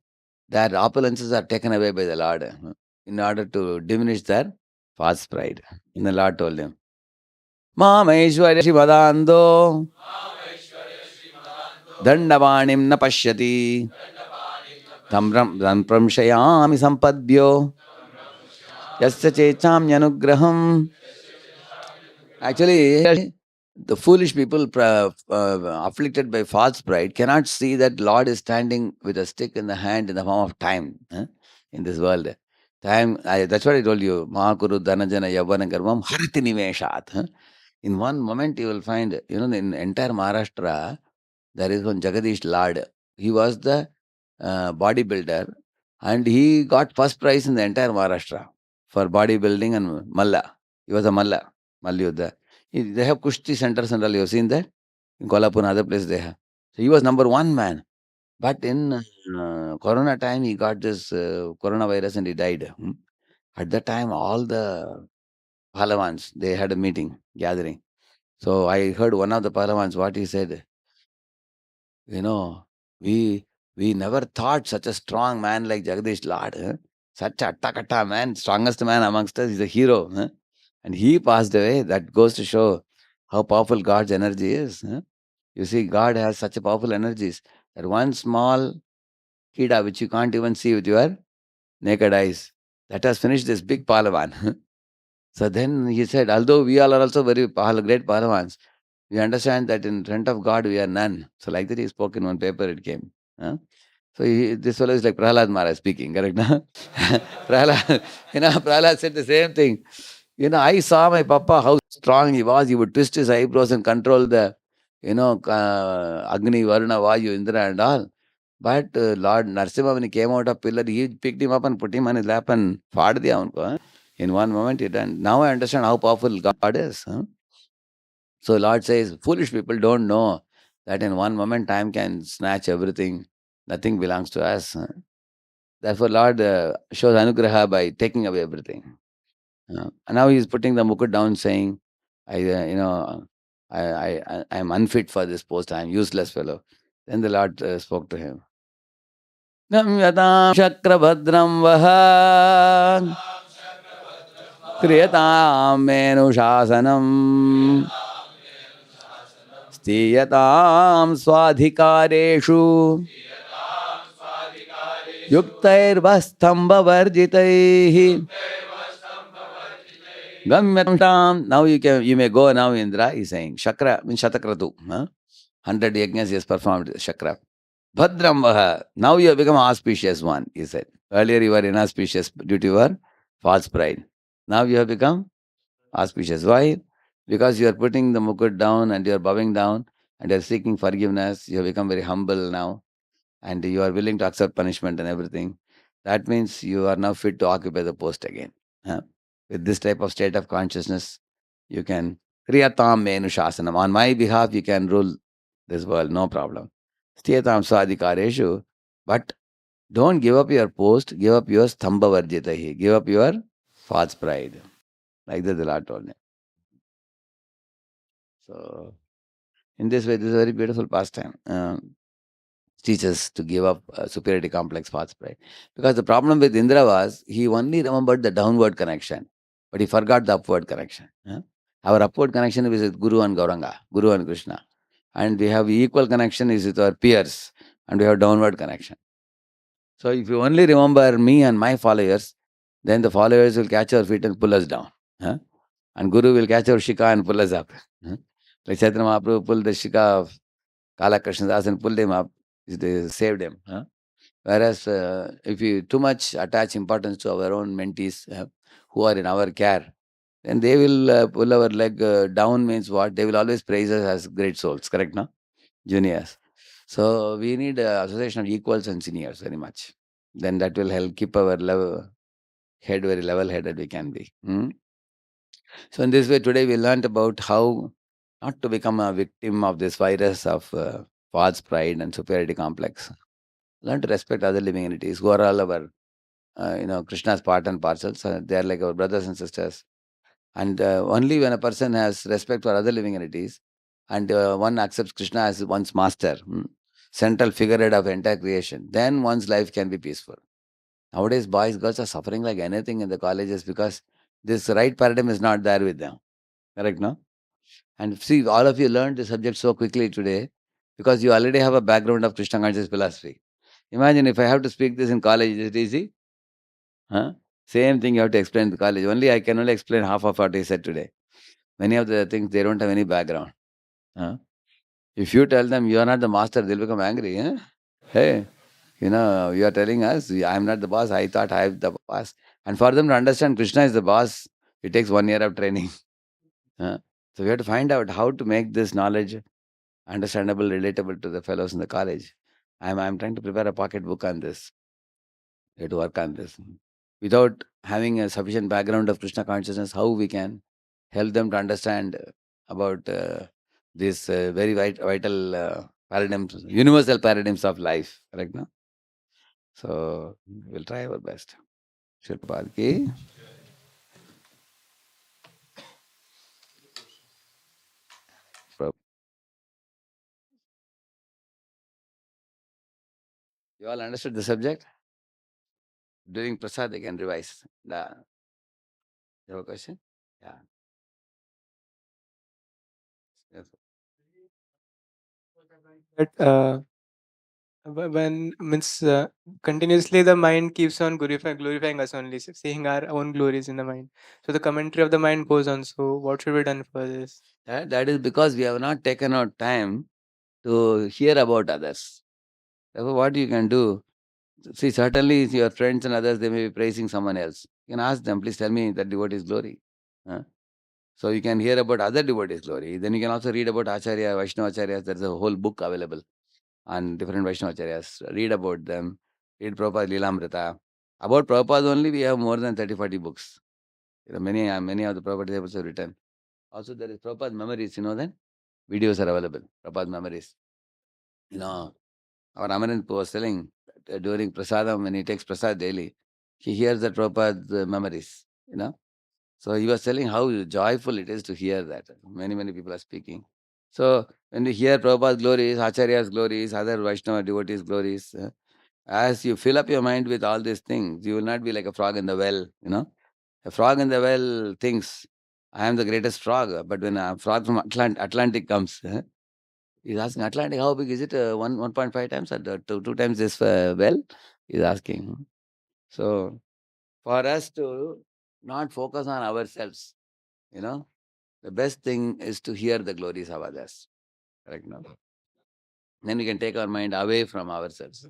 their opulences are taken away by the Lord in order to diminish their false pride. And the Lord told him, Mamaishwarya Shivadando Dandavanim na pashyati Pramshayami sampadbyo Yasya checham yanugraham. Actually, the foolish people afflicted by false pride cannot see that Lord is standing with a stick in the hand in the form of time in this world. Time, that's what I told you. Mahakuru dhanajana yavana garvam harati nimeshat. In one moment, you will find, in entire Maharashtra, there is one Jagadish Lad. He was the bodybuilder and he got first prize in the entire Maharashtra for bodybuilding and Malla. He was a Malla, Mallyuddha. They have Kushti centers and all. You have seen that? In Kolhapur and other places they have. So he was number one man. But in Corona time, he got this coronavirus and he died. At that time, all the Palavans, they had a meeting, gathering. So I heard one of the Palavans, what he said, you know, we never thought such a strong man like Jagadish Lad, such a attakata man, strongest man amongst us, he's a hero. And he passed away. That goes to show how powerful God's energy is. You see, God has such a powerful energies that one small kida which you can't even see with your naked eyes, that has finished this big Palavan. So then he said, although we all are also very great Palavans, we understand that in front of God we are none. So like that he spoke in one paper, it came. So this fellow is like Prahlad Maharaj speaking, correct? Na? Prahlad, Prahlad said the same thing. I saw my papa, how strong he was. He would twist his eyebrows and control the, Agni, Varuna, Vayu, Indra and all. But Lord Narsimha, when he came out of pillar, he picked him up and put him on his lap and fought diya unko. In one moment, he done. Now I understand how powerful God is. So Lord says, foolish people don't know that in one moment time can snatch everything. Nothing belongs to us. Therefore, Lord shows anugraha by taking away everything. And now he's putting the mukut down, saying, I am unfit for this post. I am useless fellow. Then the Lord spoke to him. Namyatam Shakravadram Vaha Kriyatam Menushasanam Stiyatam Swadhikareshu Yuktairvastamba Varjitaihi Gamyatam. Now you may go now, Indra, he's saying. Shakra means Shatakratu. 100 yajnas he has performed Shakra. Bhadram Vaha. Now you have become auspicious one, he said. Earlier you were inauspicious due to your false pride. Now you have become auspicious. Why? Because you are putting the mukut down and you are bowing down and you are seeking forgiveness. You have become very humble now and you are willing to accept punishment and everything. That means you are now fit to occupy the post again. With this type of state of consciousness, you can Kriyatam Menu Shasanam. On my behalf, you can rule this world, no problem. Stiyatam Swadhikareshu. But don't give up your post, give up your Stambha Varjitahi. Give up your false pride. Like that the Lord told me. So, in this way, this is a very beautiful pastime. Teaches to give up superiority complex, false pride. Because the problem with Indra was he only remembered the downward connection, but he forgot the upward connection. Our upward connection is with Guru and Gauranga, Guru and Krishna. And we have equal connection is with our peers, and we have downward connection. So if you only remember me and my followers, then the followers will catch our feet and pull us down. And Guru will catch our shika and pull us up. Like Chaitanya Mahaprabhu pulled the shika of Kala Krishnadas and pulled him up. They saved him. Whereas if you too much attach importance to our own mentees who are in our care, then they will pull our leg down. Means what? They will always praise us as great souls, correct, no? Juniors. So we need association of equals and seniors very much. Then that will help keep our head very level-headed we can be. So in this way, today we learned about how not to become a victim of this virus of false pride and superiority complex. Learn to respect other living entities who are all our, Krishna's part and parcels. They are like our brothers and sisters. And only when a person has respect for other living entities and one accepts Krishna as one's master, central figurehead of entire creation, then one's life can be peaceful. Nowadays, boys, girls are suffering like anything in the colleges because This right paradigm is not there with them. Correct, no? And see, all of you learned the subject so quickly today because you already have a background of Krishna conscious philosophy. Imagine if I have to speak this in college, is it easy? Huh? Same thing you have to explain to college. Only I can only explain half of what I said today. Many of the things, they don't have any background. Huh? If you tell them you are not the master, they'll become angry. Huh? Hey, you are telling us, I am not the boss. I thought I am the boss. And for them to understand Krishna is the boss, it takes 1 year of training. Huh? So we have to find out how to make this knowledge understandable, relatable to the fellows in the college. I'm trying to prepare a pocket book on this. We have to work on this. Without having a sufficient background of Krishna consciousness, how we can help them to understand about these very vital paradigms, universal paradigms of life. Correct, no? So we'll try our best. Shilpad ki. You all understood the subject? During prasad, they can revise. You have a question? Yeah. Yes. But when means continuously the mind keeps on glorifying us only, seeing our own glories in the mind. So the commentary of the mind goes on. So what should be done for this? That is because we have not taken out time to hear about others. Therefore, what you can do, see, certainly your friends and others, they may be praising someone else. You can ask them, please tell me that devotee's glory. Huh? So you can hear about other devotees' glory. Then you can also read about Acharya, Vaishnava Acharyas. There's a whole book available on different Vaishnava Acharyas. Read about them. Read Prabhupada Leelamrita. About Prabhupada only, we have more than 30-40 books. Many of the Prabhupada tables have written. Also, there is Prabhupada Memories, that? Videos are available. Prabhupada Memories. Our Amaranth was telling that during Prasadam, when he takes Prasad daily, he hears the Prabhupada's memories. So he was telling how joyful it is to hear that. Many people are speaking. So when you hear Prabhupada's glories, Acharya's glories, other Vaishnava devotees' glories, as you fill up your mind with all these things, you will not be like a frog in the well. A frog in the well thinks, I am the greatest frog. But when a frog from Atlantic comes, he's asking, Atlantic, how big is it? 1.5 times or two times this well? He's asking. So for us to not focus on ourselves, the best thing is to hear the glories of others. Correct, no? Then we can take our mind away from ourselves.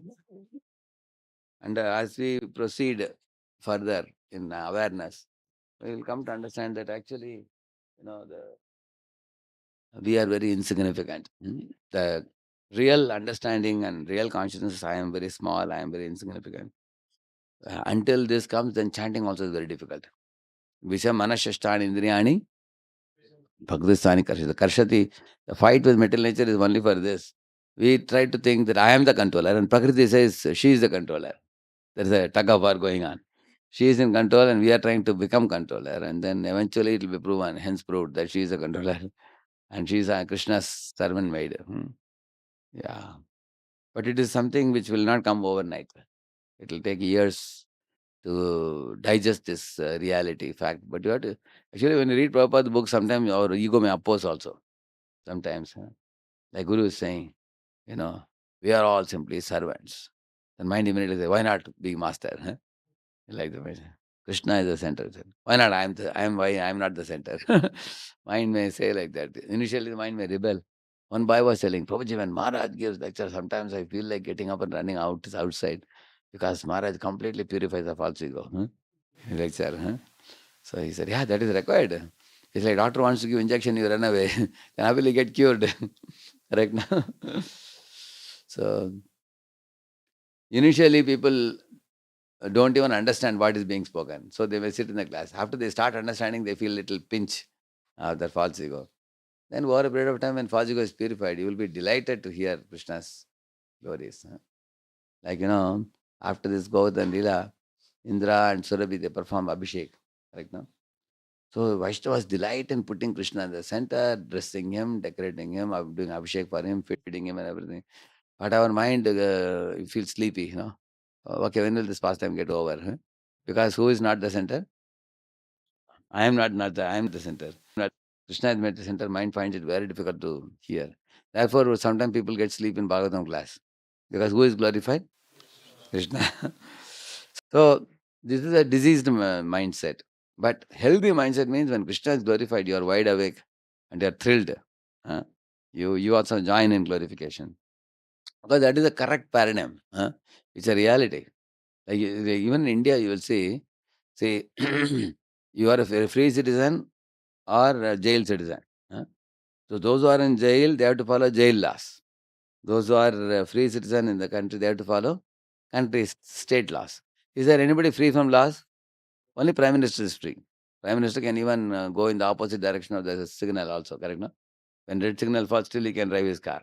And as we proceed further in awareness, we will come to understand that actually, we are very insignificant. The real understanding and real consciousness, I am very small, I am very insignificant. Until this comes, then chanting also is very difficult. Visha manashashtani indriyani bhagdistani karshati. Karshati, the fight with material nature is only for this. We try to think that I am the controller, and Prakriti says she is the controller. There is a tug of war going on. She is in control, and we are trying to become controller, and then eventually it will be proven, hence proved, that she is a controller, and she is Krishna's servant maid. Yeah. But it is something which will not come overnight. It will take years to digest this reality fact. But you have to, actually, when you read Prabhupada's book, sometimes your ego may oppose also. Sometimes, like Guru is saying, we are all simply servants. The mind immediately says, why not be master? Like the mind. Krishna is the center. Why not? Why I'm not the center. Mind may say like that. Initially, the mind may rebel. One boy was telling, Prabhuji, when Maharaj gives lecture, sometimes I feel like getting up and running outside because Maharaj completely purifies the false ego. Lecture. So he said, yeah, that is required. It's like doctor wants to give injection, you run away. Then how will you get cured? Correct now? So initially people don't even understand what is being spoken. So they may sit in the class. After they start understanding, they feel little pinch of their false ego. Then over a period of time, when false ego is purified, you will be delighted to hear Krishna's glories. Like, after this Govardhan Lila, Indra and Surabhi, they perform Abhishek. Right now. So Vaishnavas delight in putting Krishna in the center, dressing him, decorating him, doing Abhishek for him, feeding him and everything. But our mind feels sleepy. Okay, when will this pastime get over? Because who is not the center? I am not I am the center. Krishna is at the center. Mind finds it very difficult to hear. Therefore, sometimes people get sleep in Bhagavatam class. Because who is glorified? Krishna. So, this is a diseased mindset. But healthy mindset means when Krishna is glorified, you are wide awake and you are thrilled. Huh? You also join in glorification. Because that is the correct paradigm. Huh? It's a reality. Like even in India, you will see, you are a free citizen or a jail citizen. Huh? So those who are in jail, they have to follow jail laws. Those who are free citizen in the country, they have to follow country state laws. Is there anybody free from laws? Only Prime Minister is free. Prime Minister can even go in the opposite direction of the signal also, correct? No? When red signal falls, still he can drive his car.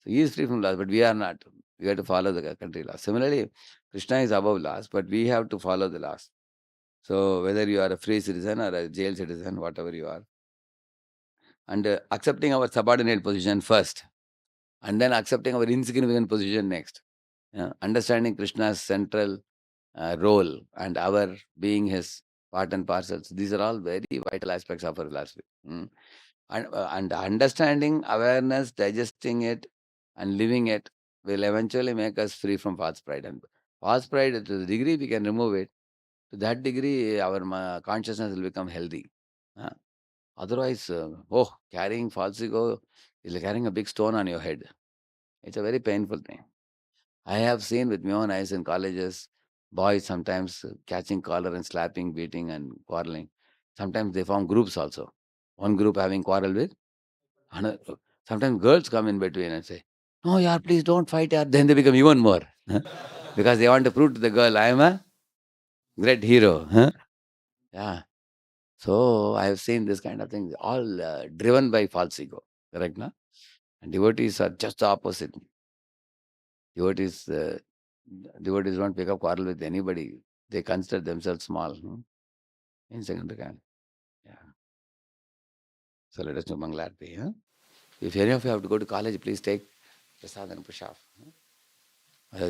So he is free from laws, but we are not. We have to follow the country laws. Similarly, Krishna is above laws, but we have to follow the laws. So whether you are a free citizen or a jail citizen, whatever you are, and accepting our subordinate position first, and then accepting our insignificant position next. Understanding Krishna's central role and our being his part and parcels. These are all very vital aspects of our philosophy. And understanding, awareness, digesting it, and living it will eventually make us free from false pride. And false pride, to the degree we can remove it, to that degree our consciousness will become healthy. Uh, Otherwise, carrying false ego is like carrying a big stone on your head. It's a very painful thing. I have seen with my own eyes in colleges, boys sometimes catching collar and slapping, beating, and quarreling. Sometimes they form groups also. One group having quarrel with another. Sometimes girls come in between and say, "No, yeah, please don't fight." Yeah. Then they become even more because they want to prove to the girl, "I am a great hero." Huh? Yeah. So I have seen this kind of things, all driven by false ego. Correct, no? And devotees are just the opposite. Devotees, devotees don't pick up quarrel with anybody. They consider themselves small. In second kind. Yeah. So let us do Mangalarti. Huh? If any of you have to go to college, please take Prasad and Prashaf.